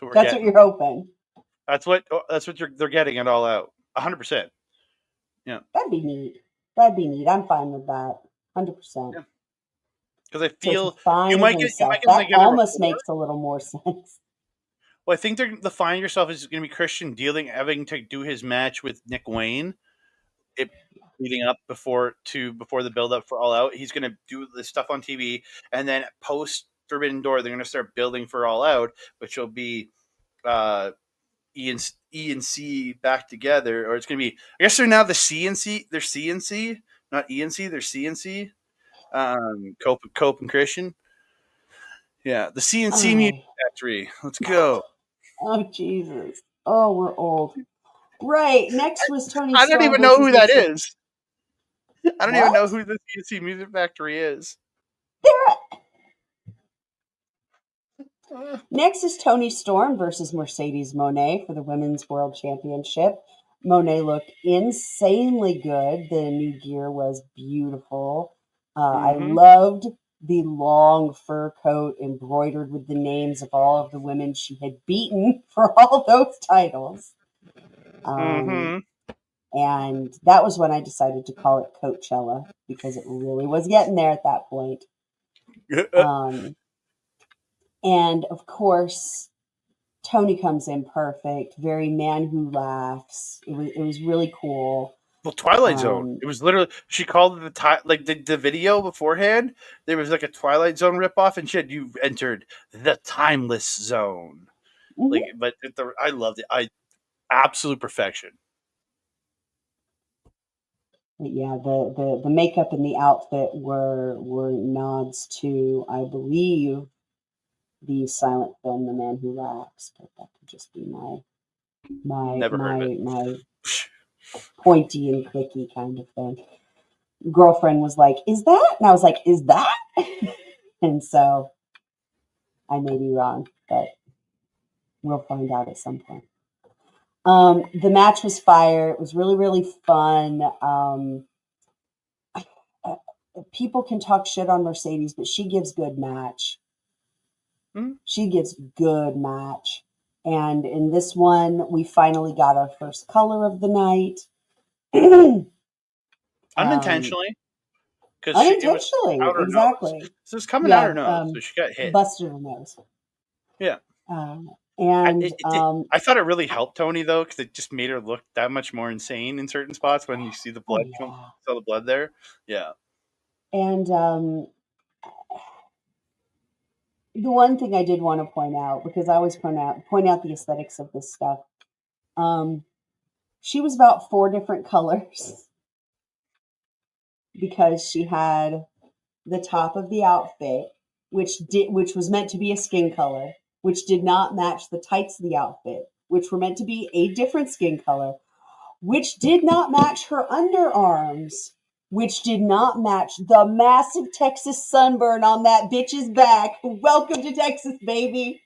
that's what you're hoping. That's what they're getting at All Out. 100%. Yeah, that'd be neat. I'm fine with that. 100%. Because I feel you might get that almost makes a little more sense. Well, I think the Find Yourself is going to be Christian having to do his match with Nick Wayne, leading up before the build up for All Out. He's going to do this stuff on TV, and then post Forbidden Door, they're going to start building for All Out, which will be E and C back together, or it's going to be. I guess they're now the C and C. They're C and C, not E and C. They're C and C. Cope and Christian. Yeah, the CNC Music Factory. Let's go. Oh, Jesus. Oh, we're old. Right. Next was Tony I don't even know who that is. I don't even know who the CNC Music Factory is. Next is Tony Storm versus Mercedes Moné for the Women's World Championship. Moné looked insanely good. The new gear was beautiful. I loved the long fur coat embroidered with the names of all of the women she had beaten for all those titles. And that was when I decided to call it Coachella, because it really was getting there at that point. And of course, Tony comes in perfect, very man who laughs. It was really cool. Well, Twilight Zone. It was literally, she called it the video beforehand. There was like a Twilight Zone ripoff, and you've entered the Timeless Zone. Like, but I loved it. Absolute perfection. But yeah, the makeup and the outfit were nods to, I believe, the silent film The Man Who Laughs, but that could just be Never heard of it. my pointy and clicky kind of thing. Girlfriend was like, "Is that?" And I was like, "Is that?" And so I may be wrong, but we'll find out at some point. The match was fire. It was really, really fun. People can talk shit on Mercedes, but she gives good match. She gives good match. And in this one, we finally got our first color of the night. Unintentionally. Unintentionally, exactly. So it's coming out her nose, so she got hit. Busted her nose. Yeah. And I thought it really helped Tony though, because it just made her look that much more insane in certain spots when you see the blood. Saw the blood there. Yeah. And the one thing I did want to point out, because I always point out the aesthetics of this stuff. She was about 4 different colors because she had the top of the outfit, which was meant to be a skin color, which did not match the tights of the outfit, which were meant to be a different skin color, which did not match her underarms, which did not match the massive Texas sunburn on that bitch's back. Welcome to Texas, baby.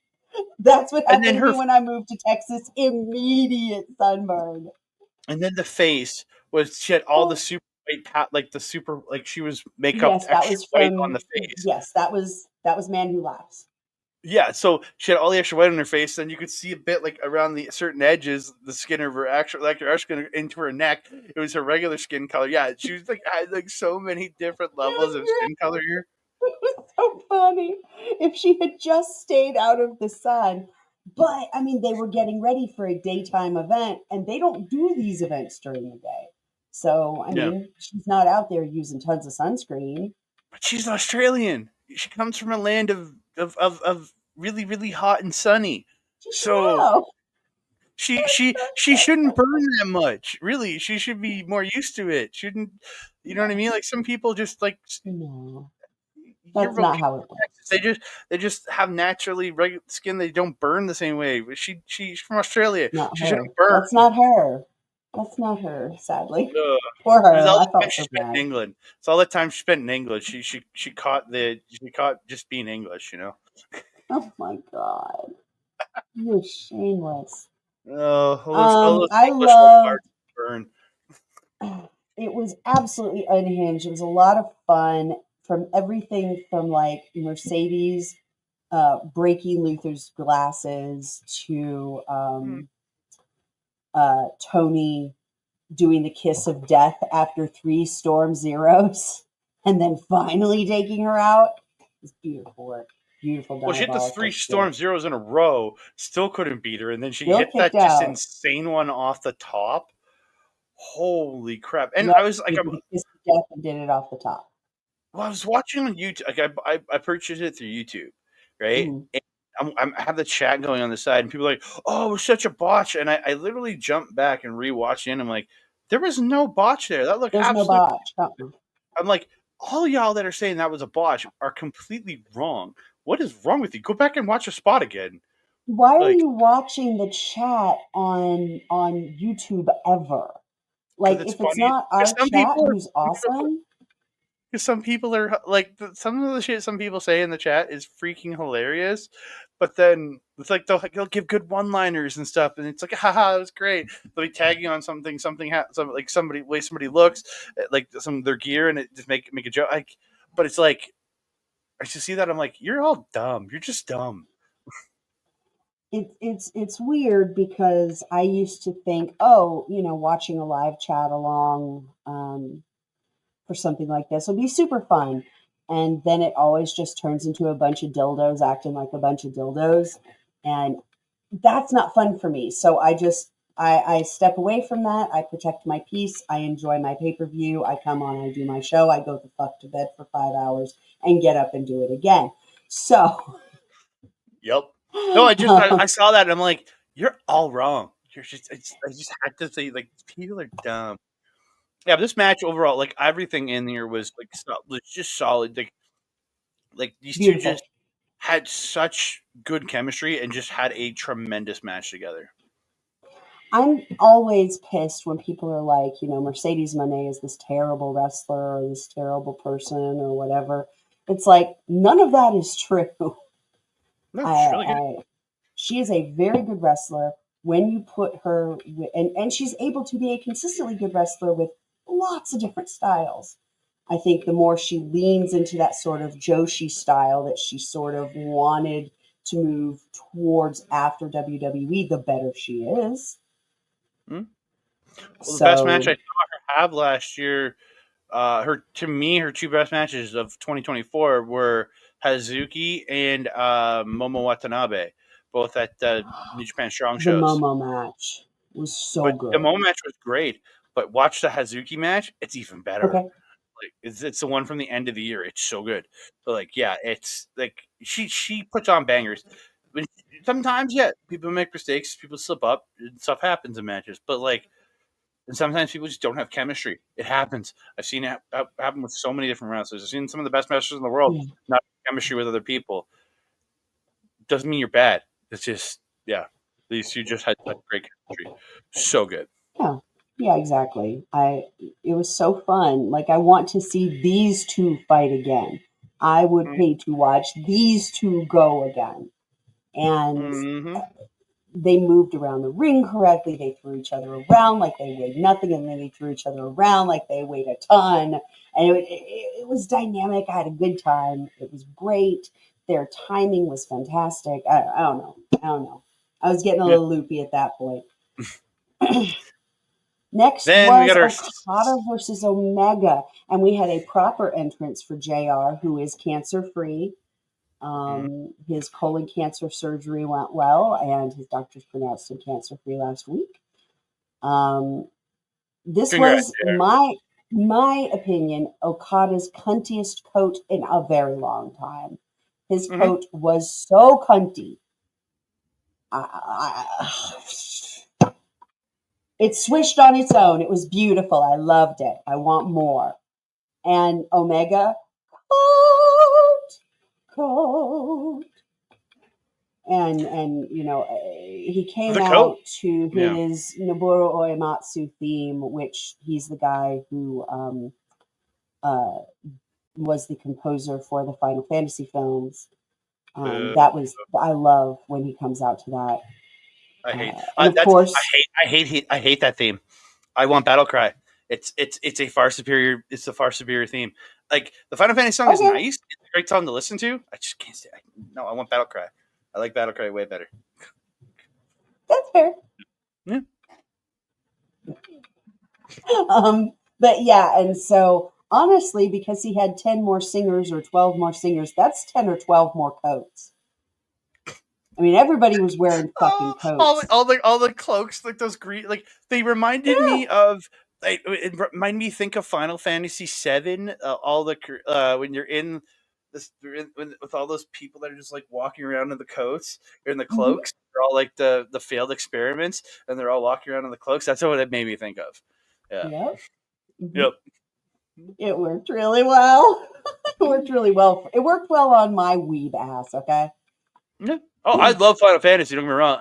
That's what happened to me when I moved to Texas. Immediate sunburn. And then the face she had all the super white, like she was makeup extra white on the face. Yes, that was Man Who Laughs. Yeah, so she had all the extra white on her face, and you could see a bit like around the certain edges, the skin of her skin into her neck. It was her regular skin color. Yeah, she was like had like so many different levels of skin color here. It was so funny. If she had just stayed out of the sun. But I mean, they were getting ready for a daytime event, and they don't do these events during the day. So I mean, she's not out there using tons of sunscreen. But she's Australian. She comes from a land of really, really hot and sunny. So she shouldn't burn that much. Really, she should be more used to it. Shouldn't, you know what I mean? Like some people just like no. That's not how it works. They just have naturally regular skin. They don't burn the same way. She's from Australia. She shouldn't burn. That's not her. That's not her. Sadly, poor her. All the time she spent in England. So all the time she spent in England, she caught just being English. You know. Oh my god, you're shameless. I love burn. It was absolutely unhinged. It was a lot of fun. From everything from like Mercedes breaking Luther's glasses to Tony doing the kiss of death after 3 storm zeros and then finally taking her out. It's beautiful work. Beautiful. Well, she hit the 3 storm zeros in a row, still couldn't beat her, and then she hit that just insane one off the top. Holy crap. And I was like, kiss of death and did it off the top. Well, I was watching on YouTube. Like I purchased it through YouTube, right? And I have the chat going on the side, and people are like, "Oh, it was such a botch!" And I literally jumped back and rewatched it. And I'm like, "There was no botch there. That looked absolutely." No botch. I'm like, all y'all that are saying that was a botch are completely wrong. What is wrong with you? Go back and watch a spot again. Why are you watching the chat on YouTube ever? Like, if it's not our chat, who's awesome. Because some people are like, some of the shit some people say in the chat is freaking hilarious, but then it's like they'll give good one-liners and stuff, and it's like, haha, that was great. They'll be tagging on something like somebody way somebody looks like some of their gear, and it just make a joke. But it's like, I just see that I'm like, you're all dumb. You're just dumb. It's weird because I used to think, watching a live chat along for something like this will be super fun. And then it always just turns into a bunch of dildos acting like a bunch of dildos. And that's not fun for me. So I step away from that. I protect my peace. I enjoy my pay-per-view. I come on, I do my show. I go the fuck to bed for 5 hours and get up and do it again. So. Yep. No, I saw that and I'm like, you're all wrong. I just had to say, like, people are dumb. Yeah, but this match overall, like everything in here was like was just solid. Like these two Beautiful. just had such good chemistry and just had a tremendous match together. I'm always pissed when people are like, Mercedes Moné is this terrible wrestler or this terrible person or whatever. It's like none of that is true. No, I, she's really good. I she is a very good wrestler when you put her and she's able to be a consistently good wrestler with lots of different styles. I think the more she leans into that sort of Joshi style that she sort of wanted to move towards after WWE, the better she is. Hmm? Well, the best match I So saw her have last year, her two best matches of 2024 were Hazuki and Momo Watanabe, both at New Japan Strong the shows. Momo match was so But the good. Momo match was great. But watch the Hazuki match; it's even better. Okay. Like it's the one from the end of the year. It's so good. But like, yeah, it's like she puts on bangers. But sometimes, yeah, people make mistakes, people slip up, and stuff happens in matches. But like, and sometimes people just don't have chemistry. It happens. I've seen it happen with so many different wrestlers. I've seen some of the best wrestlers in the world Yeah. not have chemistry with other people. Doesn't mean you're bad. It's just yeah, these two just had such great chemistry. So good. Yeah. Yeah, exactly. It was so fun. Like I want to see these two fight again. I would pay to watch these two go again. And Mm-hmm. they moved around the ring correctly. They threw each other around like they weighed nothing, and then they threw each other around like they weighed a ton. And it was dynamic. I had a good time. It was great. Their timing was fantastic. I don't know. I don't know. I was getting a Yeah. little loopy at that point. Next Then we was got our Okada versus Omega, and we had a proper entrance for JR, who is cancer free. His colon cancer surgery went well, and his doctors pronounced him cancer free last week. This congrats. was my opinion, Okada's cuntiest coat in a very long time. His Mm-hmm. coat was so cunty. I, it swished on its own. It was beautiful. I loved it. I want more. And Omega, coat. And he came The coat. out to Yeah. his Noboru Uematsu theme, which he's the guy who uh, was the composer for the Final Fantasy films. That was I love when he comes out to that. I hate And of that's course, I hate that theme. I want Battle Cry. It's a far superior. It's a far superior theme. Like the Final Fantasy song is okay, nice. It's a great song to listen to. I just can't say. No, I want Battle Cry. I like Battle Cry way better. that's fair. Yeah. But yeah, and so honestly, because he had 10 more singers or 12 more singers, that's 10 or 12 more coats. I mean, everybody was wearing fucking Oh, all coats. all the cloaks, like those green, like they reminded Yeah. me of. Like, it reminded me think of Final Fantasy VII. All the when you're in this, with all those people that are just like walking around in the coats or in the Mm-hmm. cloaks. They're all like the failed experiments, and they're all walking around in the cloaks. That's what it made me think of. Yeah. Yep. Mm-hmm. Yep. It worked really well. It worked really well. It worked well on my weeb ass, okay? Yeah. Oh, I love Final Fantasy. Don't get me wrong.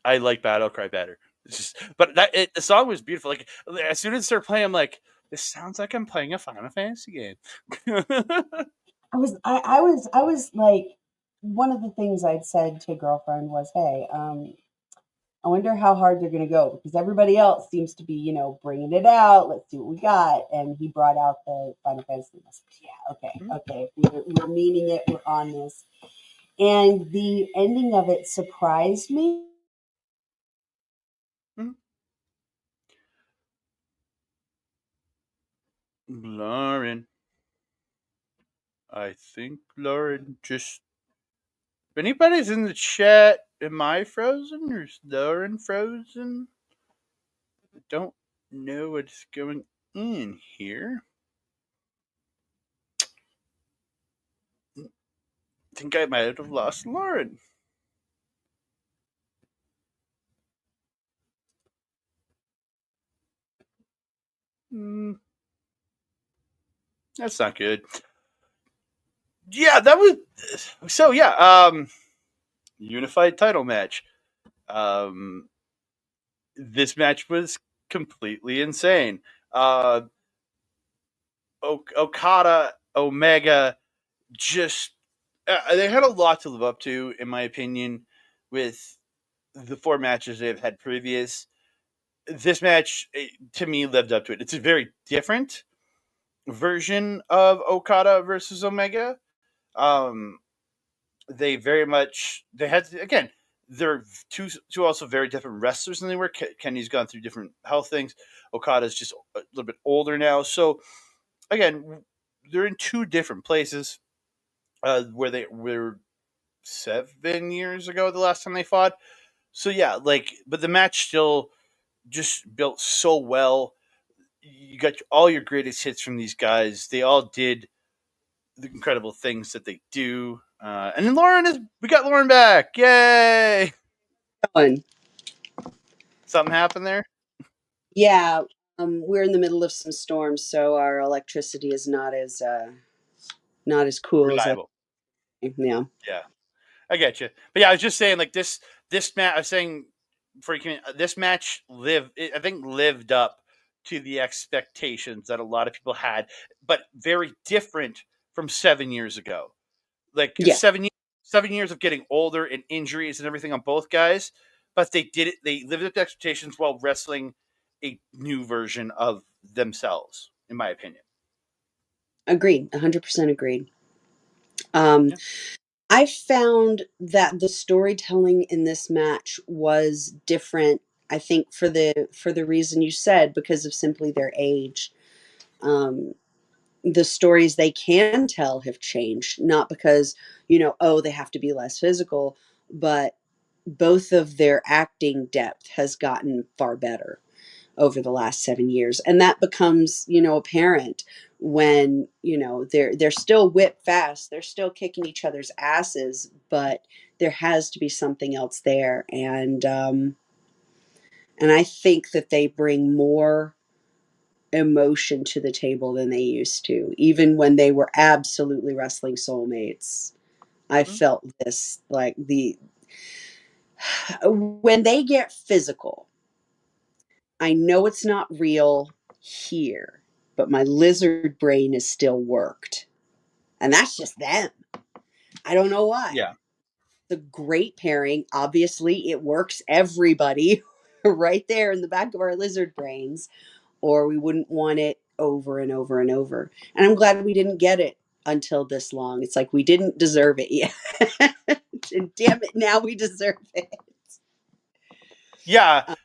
I like Battle Cry better. It's just, but the song was beautiful. Like as soon as it started playing, I'm like, this sounds like I'm playing a Final Fantasy game. I was like, one of the things I'd said to a girlfriend was, hey, I wonder how hard they're going to go because everybody else seems to be, bringing it out. Let's see what we got. And he brought out the Final Fantasy message. Yeah, okay. We're meaning it. We're on this. And the ending of it surprised me. Lauren, I think Lauren just. If anybody's in the chat, am I frozen or is Lauren frozen? I don't know what's going on here. I think I might have lost Lauren. That's not good. Yeah, that was so. Yeah, unified title match. Um, this match was completely insane. Uh, Okada, Omega, just they had a lot to live up to, in my opinion, with the 4 matches they've had previous. This match, to me, lived up to it. It's a very different version of Okada versus Omega. Um, they very much they had again. They're two also very different wrestlers than they were. Kenny's gone through different health things. Okada's just a little bit older now, so again, they're in 2 different places. Where they were 7 years ago, the last time they fought. So yeah, but the match still just built so well. You got all your greatest hits from these guys. They all did the incredible things that they do. And then we got Lauren back. Yay! Fun. Something happened there? Yeah, we're in the middle of some storms, so our electricity is not as cool as Reliable. yeah. Yeah. I get you. But yeah, I was just saying, this match. I was saying, this match I think lived up to the expectations that a lot of people had, but very different from 7 years ago. Like Yeah, 7 years of getting older and injuries and everything on both guys, but they did it. They lived up to expectations while wrestling a new version of themselves, in my opinion. agreed. 100% agreed. Um, Yeah. I found that the storytelling in this match was different. I think for the reason you said, because of simply their age. Um, the stories they can tell have changed, not because, oh, they have to be less physical, but both of their acting depth has gotten far better over the last 7 years. And that becomes, apparent when, they're still whip fast, they're still kicking each other's asses, but there has to be something else there. And I think that they bring more emotion to the table than they used to, even when they were absolutely wrestling soulmates. I Mhm. felt this like when they get physical, I know it's not real here, but my lizard brain is still worked. And that's just them. I don't know why. Yeah. The great pairing, obviously, it works everybody right there in the back of our lizard brains, or we wouldn't want it over and over and over. And I'm glad we didn't get it until this long. It's like we didn't deserve it yet. And damn it, now we deserve it. Yeah,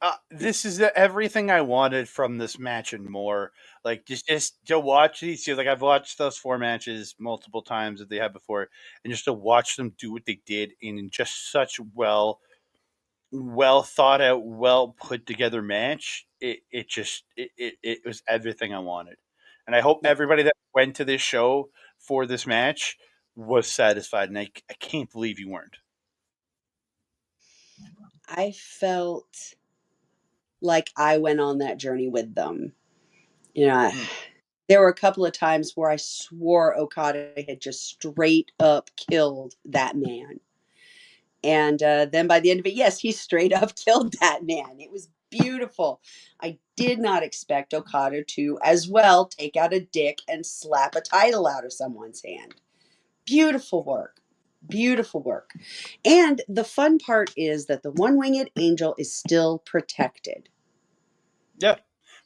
Uh, this is everything I wanted from this match and more. Like just to watch these two. Like I've watched those 4 matches multiple times that they had before, and just to watch them do what they did in just such well thought out, well put together match. It was everything I wanted, and I hope yeah, everybody that went to this show for this match was satisfied. And I can't believe you weren't. I felt like I went on that journey with them. You know, Mm. there were a couple of times where I swore Okada had just straight up killed that man. And then by the end of it, yes, he straight up killed that man. It was beautiful. I did not expect Okada to, as well, take out a dick and slap a title out of someone's hand. Beautiful work. Beautiful work. And the fun part is that the one winged angel is still protected. Yeah,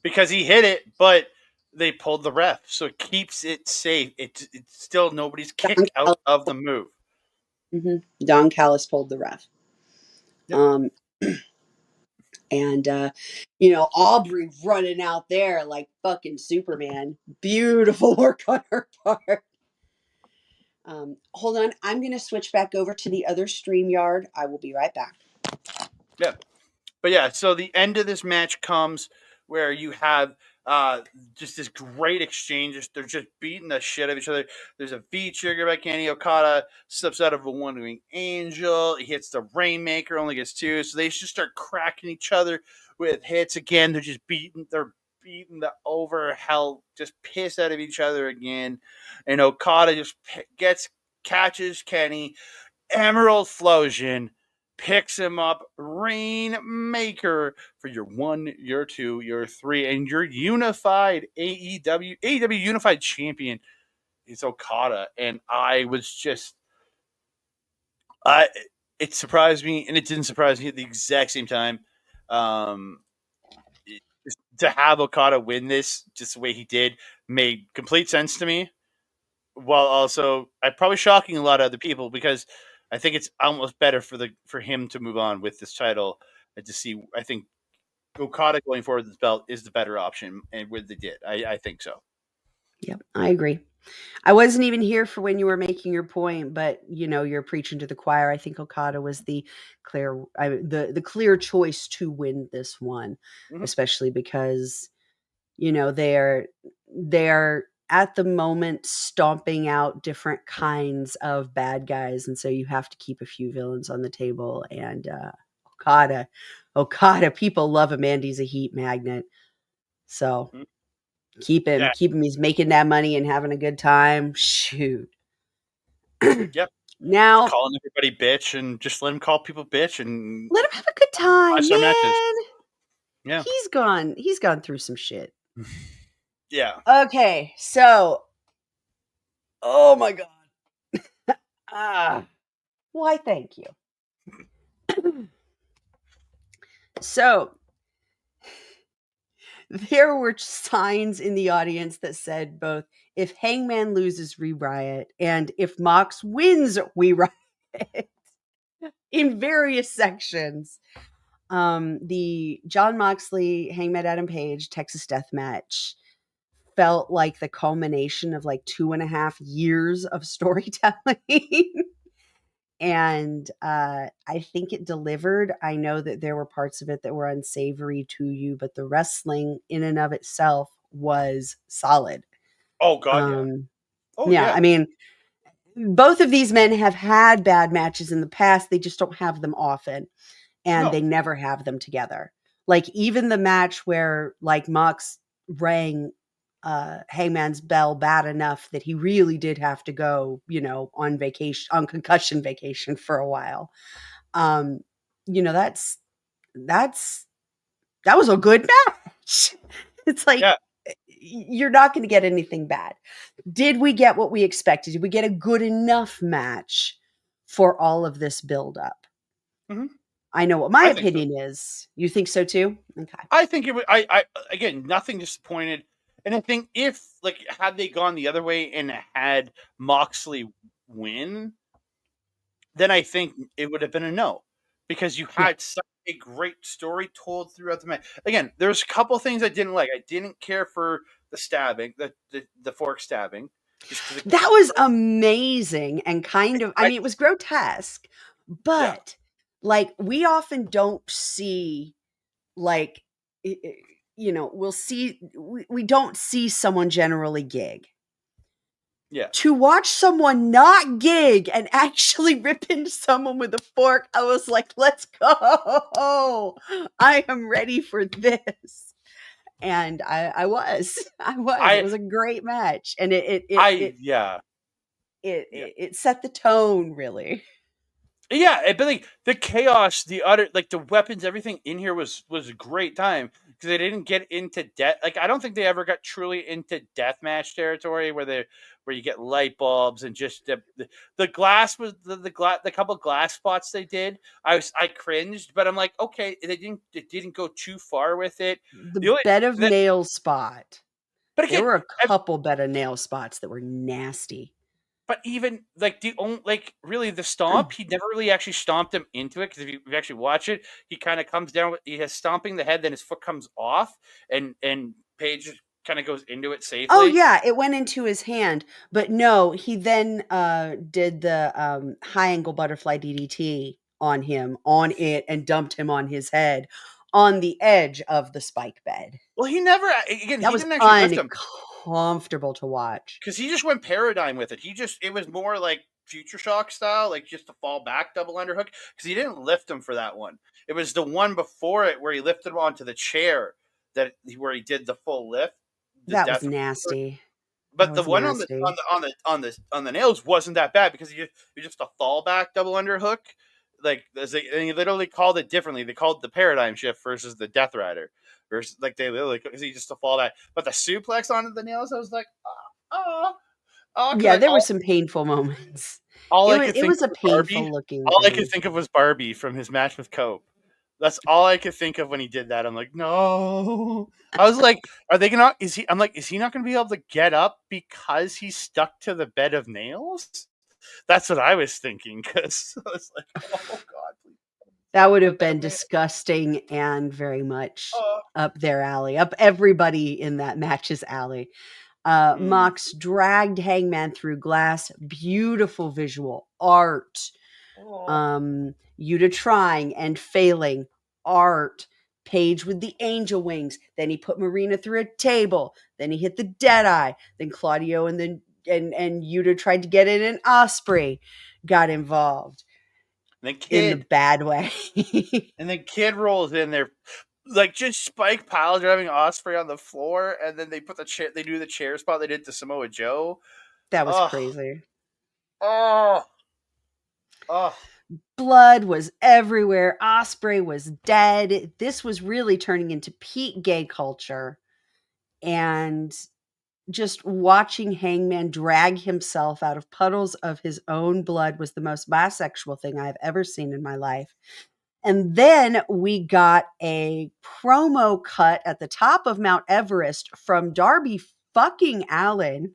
because he hit it, but they pulled the ref, so it keeps it safe. It's still nobody's Don kicked out of the move. Don Callis pulled the ref. Yep. Um, and Aubrey running out there like fucking Superman. Beautiful work on her part. Hold on, I'm gonna switch back over to the other stream yard. I will be right back. Yeah. But yeah, so the end of this match comes where you have just this great exchange. They're just beating the shit out of each other. There's a V trigger by Kenny. Okada slips out of a one wing angel. He hits the Rainmaker, only gets 2. So they just start cracking each other with hits again. They're just beating. They're beating the hell, just pissed out of each other again. And Okada just catches Kenny, Emerald Flosion, picks him up, Rainmaker for your 1, your 2, your 3, and your unified AEW Unified Champion is Okada. And I was just, it surprised me, and it didn't surprise me at the exact same time. To have Okada win this just the way he did made complete sense to me. While also, I'm probably shocking a lot of other people because I think it's almost better for him to move on with this title and to see. I think Okada going forward with this belt is the better option, and where they did, I think so. Yep, I agree. I wasn't even here for when you were making your point, but you're preaching to the choir. I think Okada was the clear choice to win this one, Mhm. especially because they're at the moment stomping out different kinds of bad guys, and so you have to keep a few villains on the table. And Okada, people love him, and he's a heat magnet. So Mhm. keep him, Yeah. keep him. He's making that money and having a good time. Shoot. Yep. Now Calling everybody bitch and just let him call people bitch and let him have a good time, 5-star matches. man. Yeah. He's gone through some shit. Yeah. Okay, so oh my god. Why thank you. So there were signs in the audience that said both if Hangman loses, we riot, and if Mox wins, we riot in various sections. The John Moxley Hangman Adam Page Texas Death Match felt like the culmination of like 2.5 years of storytelling. And I think it delivered. I know that there were parts of it that were unsavory to you, but the wrestling in and of itself was solid. Oh God, yeah. Oh Yeah, yeah. I mean, both of these men have had bad matches in the past. They just don't have them often, and No. they never have them together. Like even the match where like Mox rang Hangman's bell bad enough that he really did have to go, on vacation, on concussion vacation for a while. Um, that's that was a good match. It's like Yeah. you're not going to get anything bad. Did we get what we expected? Did we get a good enough match for all of this buildup? Mm-hmm. I know what my I think so. opinion is. You think so too? Okay. I think it would. I again, nothing disappointed, and I think if like had they gone the other way and had Moxley win, then I think it would have been a no, because you Yeah. had such a great story told throughout the match. Again, there's a couple things I didn't like. I didn't care for the stabbing, the fork stabbing, just because That was amazing and kind of, I I mean, it was grotesque, yeah but like we often don't see like we don't see someone generally gig. yeah. To watch someone not gig and actually rip into someone with a fork, I was like, let's go. I am ready for this. And I was. I was. It I was a great match. And I yeah yeah. it set the tone really. Yeah, but like the chaos, the utter like the weapons, everything in here was a great time because they didn't get into death. Like I don't think they ever got truly into deathmatch territory where you get light bulbs and just the glass was the couple glass spots they did. I cringed, but I'm like, okay, they didn't go too far with it. The The only bed of that nail spot. but There again, were a couple bed of nail spots that were nasty. but even like the only like really the stomp, he never really actually stomped him into it because if you actually watch it, he kind of comes down. He has stomping the head, then his foot comes off, and Page kind of goes into it Oh safely. yeah, it went into his hand, but no, he then did the high angle butterfly DDT on him, on it, and dumped him on his head on the edge of the spike bed. Well, he never again. That He was didn't actually lift him uncomfortable to watch. because he just went paradigm with it. It was more like Future Shock style, like just a fall back double underhook because he didn't lift him for that one. It was the one before it where he lifted him onto the chair where he did the full lift, the That was death. nasty. That But the was one nasty. on the nails wasn't that bad because you just a fallback double underhook. Like and they literally called it differently. They called it the paradigm shift versus the Death Rider. Versus like they literally because he just a fallback. But the suplex onto the nails, I was like, oh, oh, Yeah, because there were some painful moments. all It I was could it think was of a was Barbie. painful looking All I could thing. think of was Barbie from his match with Cope. That's all I could think of when he did that. I'm like, no. I was like, are they gonna? Is he? I'm like, is he not gonna be able to get up because he's stuck to the bed of nails? That's what I was thinking. Because I was like, oh god, please That would put have that been man. disgusting and very much Oh. up their alley, up everybody in that match's alley. Mm. Mox dragged Hangman through glass. Beautiful visual art. Oh. Yuta trying and failing. Art. Page with the angel wings. Then he put Marina through a table. Then he hit the dead eye. Then Claudio and Yuta tried to get in, and Osprey got involved And then in the kid, bad way. and then kid rolls in there, like just Spike pile driving Osprey on the floor, and then they put the chair. They do the chair spot they did to Samoa Joe. That was Oh, crazy. oh, oh. Blood was everywhere. Osprey was dead. This was really turning into peak gay culture. And just watching Hangman drag himself out of puddles of his own blood was the most bisexual thing I've ever seen in my life. And then we got a promo cut at the top of Mount Everest from Darby fucking Allin.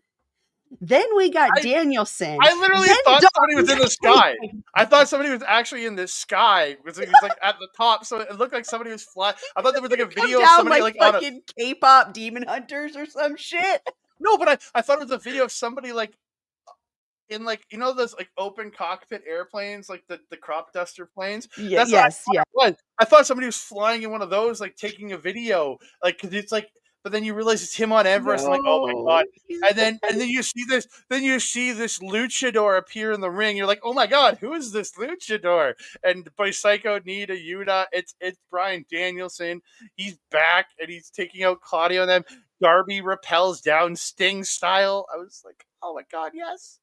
Then we got Danielson. I literally Then thought somebody was in the sky. Darby. I thought somebody was actually in the sky because it was like at the top, so it looked like somebody was flying. I thought there was like a Come video of down somebody like like on a fucking K-pop demon hunters or some shit. no, but I thought it was a video of somebody like in like those like open cockpit airplanes, like the crop duster planes. Yeah, That's what I yes, thought yeah. it was. I thought somebody was flying in one of those, like taking a video, like because it's like. But then you realize it's him on Everest. I'm like, oh my god! No, he's And then you see this. Then you see this luchador appear in the ring. You're like, oh my god, who is this luchador? And by Psycho Nita Yuta, it's Bryan Danielson. He's back and he's taking out Claudio. And then Darby repels down Sting style. I was like, oh my god, yes.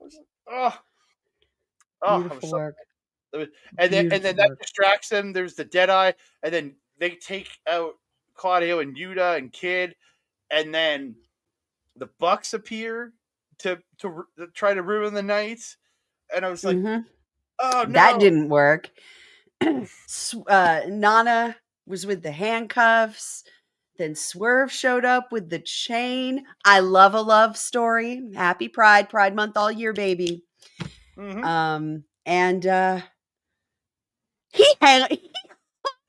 I was like, oh, I was beautiful so. work. And then Beautiful that work. distracts them. There's the Deadeye, and then they take out Claudio and Yuta and Kid, and then the Bucks appear to try to ruin the night. And I was like, oh That no. didn't work. Nana was with the handcuffs. Then Swerve showed up with the chain. I love a love story. Happy Pride Month all year, baby. And he hung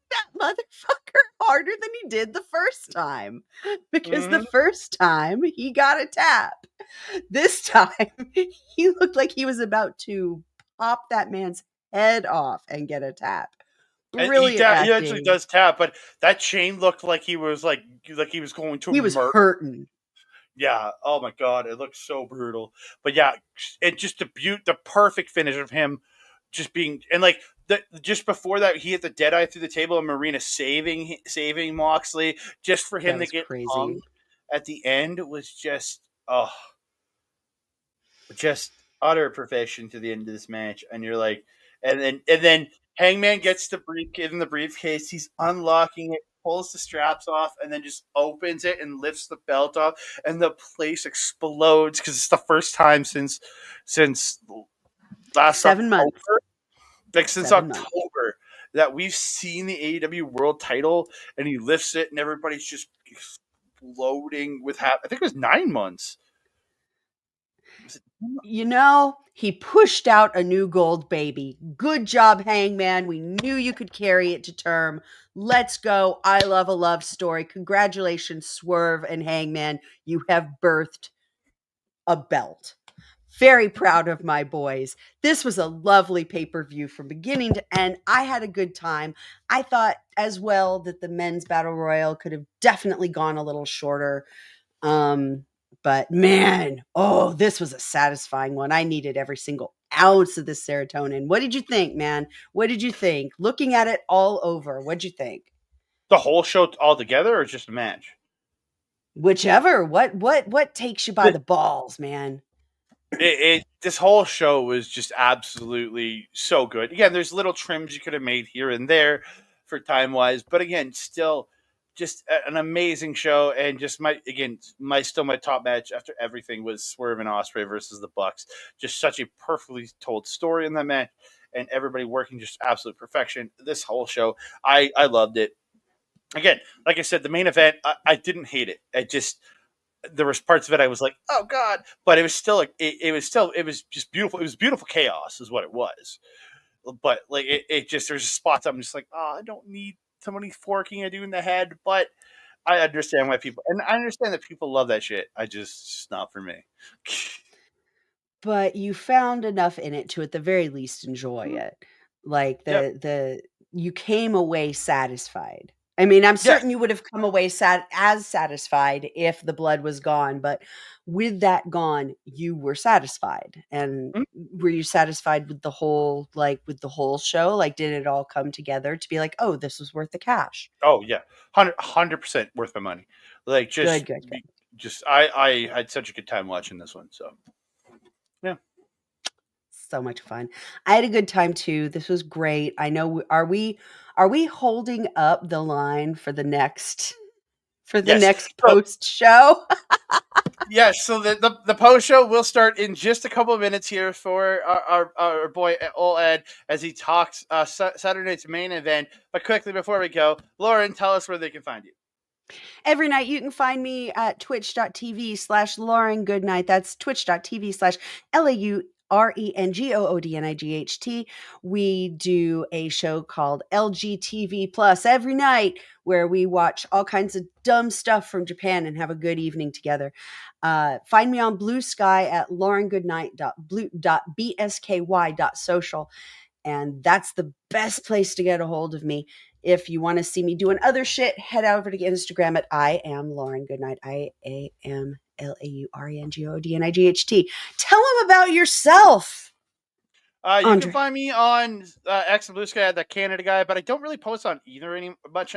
that motherfucker harder than he did the first time, because the first time he got a tap. This time he looked like he was about to pop that man's head off and get a tap. And Brilliant he actually acting. does tap, but that chain looked like he was he was going to He was murder. hurting. Yeah. Oh my god, it looks so brutal. But yeah, it just the perfect finish of him just being and like just before that he hit the Deadeye through the table and Marina saving Moxley just for him That to was get crazy. hung at the end was just just utter perfection to the end of this match. And you're like, and then Hangman gets the briefcase in the briefcase. He's unlocking it, pulls the straps off, and then just opens it and lifts the belt off, and the place explodes because it's the first time since last 7 October, months. like since 7 months. October, that we've seen the AEW World Title, and he lifts it, and everybody's just exploding with I think it was 9 months. You know, he pushed out a new gold baby. Good job, Hangman. We knew you could carry it to term. Let's go. I love a love story. Congratulations, Swerve and Hangman. You have birthed a belt. Very proud of my boys. This was a lovely pay-per-view from beginning to end. I had a good time. I thought as well that the men's battle royal could have definitely gone a little shorter. But man, this was a satisfying one. I needed every single ounce of this serotonin. What did you think, man? What did you think? Looking at it all over, what'd you think? The whole show all together, or just a match? Whichever. What takes you by the balls, man? This whole show was just absolutely so good. Again, there's little trims you could have made here and there for time wise, but again, still just an amazing show. And just my top match after everything was Swerve and Osprey versus the Bucks. Just such a perfectly told story in that match, and everybody working just absolute perfection. This whole show, I loved it. Again, like I said, the main event, I didn't hate it. I just there was parts of it I was like, oh god, but it was still like it was just beautiful. It was beautiful chaos, is what it was. But like it just there's spots I'm just like, oh, I don't need somebody forking a dude in the head, but I understand why people, and I understand that people love that shit. It's just not for me. But you found enough in it to at the very least enjoy it. Like Yep. the you came away satisfied. I mean, I'm Yes. certain you would have come away as satisfied if the blood was gone, but with that gone, you were satisfied. And Mhm. were you satisfied with the whole with the whole show? Like did it all come together to be like, "Oh, this was worth the cash." Oh yeah, 100% worth my money. Like Good, good, good. just I had such a good time watching this one. So yeah. So much fun. I had a good time too. This was great. I know are we holding up the line for the next Yes. So post show? yes, so the post show will start in just a couple of minutes here for our boy Ol Ed as he talks Saturday night's main event. But quickly before we go, Lauren, tell us where they can find you. Every night you can find me at twitch.tv/Lauren Goodnight. That's twitch.tv/LAURENGOODNIGHT. We do a show called LGTV Plus every night where we watch all kinds of dumb stuff from Japan and have a good evening together. Find me on Blue Sky at laurengoodnight.bsky.social. And that's the best place to get a hold of me. If you want to see me doing other shit, head over to Instagram at I am Lauren Goodnight. IAMLAURENGOODNIGHT. Tell them about yourself, You can Andre. find me on X and Blue Sky, the Canada guy, but I don't really post on either any much.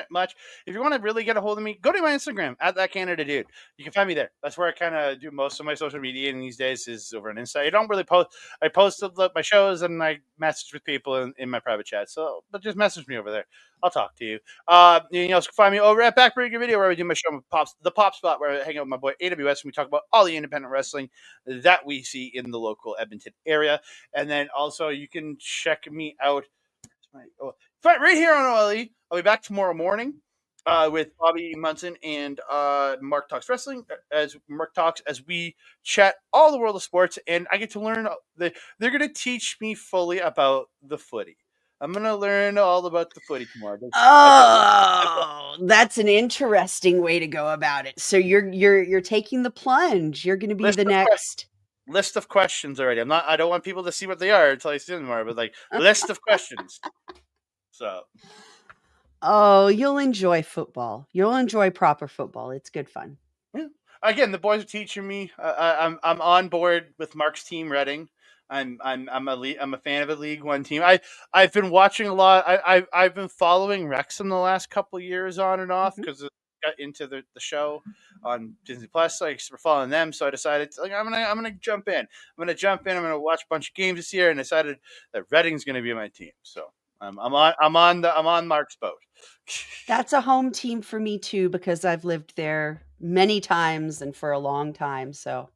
If you want to really get a hold of me, go to my Instagram at that Canada dude. You can find me there. That's where I kind of do most of my social media in these days is over on Insta. I don't really post. I post my shows and I message with people in my private chat. So, but just message me over there. I'll talk to you. You can also find me over at Backbreaker Video where we do my show with the Pop Spot, where I hang out with my boy AWS and we talk about all the independent wrestling that we see in the local Edmonton area. And then also you can check me out right here on OLE. I'll be back tomorrow morning with Bobby Munson and Mark Talks Wrestling as Mark Talks as we chat all the world of sports, and I get to learn. They're going to teach me fully about the footy. I'm going to learn all about the footy tomorrow. Oh, that's an interesting way to go about it. So you're taking the plunge. You're going to be List the of questions. next List of questions already. I don't want people to see what they are until I see them more, but like list of questions. So Oh, you'll enjoy football. You'll enjoy proper football. It's good fun. yeah. Again, the boys are teaching me. I'm on board with Mark's team, Reading. I'm a fan of a League One team. I've been watching a lot. I've been following Wrexham the last couple of years on and off Mhm. because I got into the show on Disney Plus. So I we're following them, so I decided like I'm gonna jump in. I'm gonna watch a bunch of games this year, and decided that Reading's gonna be my team. So I'm on Mark's boat. That's a home team for me too because I've lived there many times and for a long time. So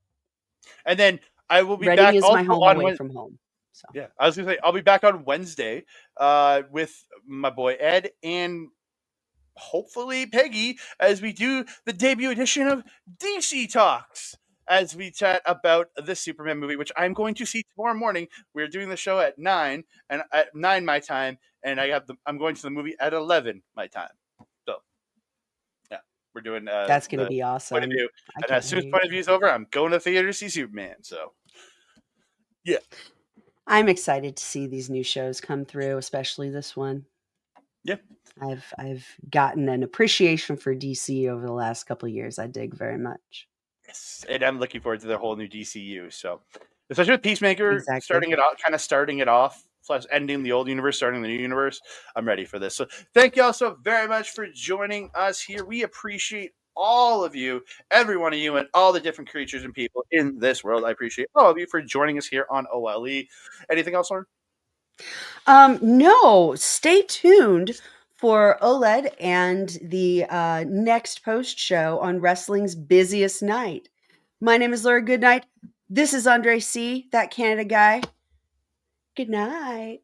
And then I will be Reading back is my also home on away Wednesday. from home. So Yeah, I was gonna say I'll be back on Wednesday with my boy Ed and hopefully Peggy as we do the debut edition of DC Talks as we chat about the Superman movie, which I'm going to see tomorrow morning. We're doing the show at 9 and at 9 my time, and I'm going to the movie at 11 my time. So yeah, we're doing that's going to the be point of awesome. view, I and can't as soon as wait. point of view is over, I'm going to the theater to see Superman. So yeah. I'm excited to see these new shows come through, especially this one. Yeah. I've gotten an appreciation for DC over the last couple of years. I dig very much. Yes, and I'm looking forward to the whole new DCU. So, especially with Peacemaker Exactly. starting it off / ending the old universe, starting the new universe. I'm ready for this. So thank you all so very much for joining us here. We appreciate all of you, every one of you, and all the different creatures and people in this world. I appreciate all of you for joining us here on OLE. Anything else, Lauren? No, stay tuned for OLED and the next post show on wrestling's busiest night. My name is Laura Goodnight. This is Andre C., that Canada guy. Good night.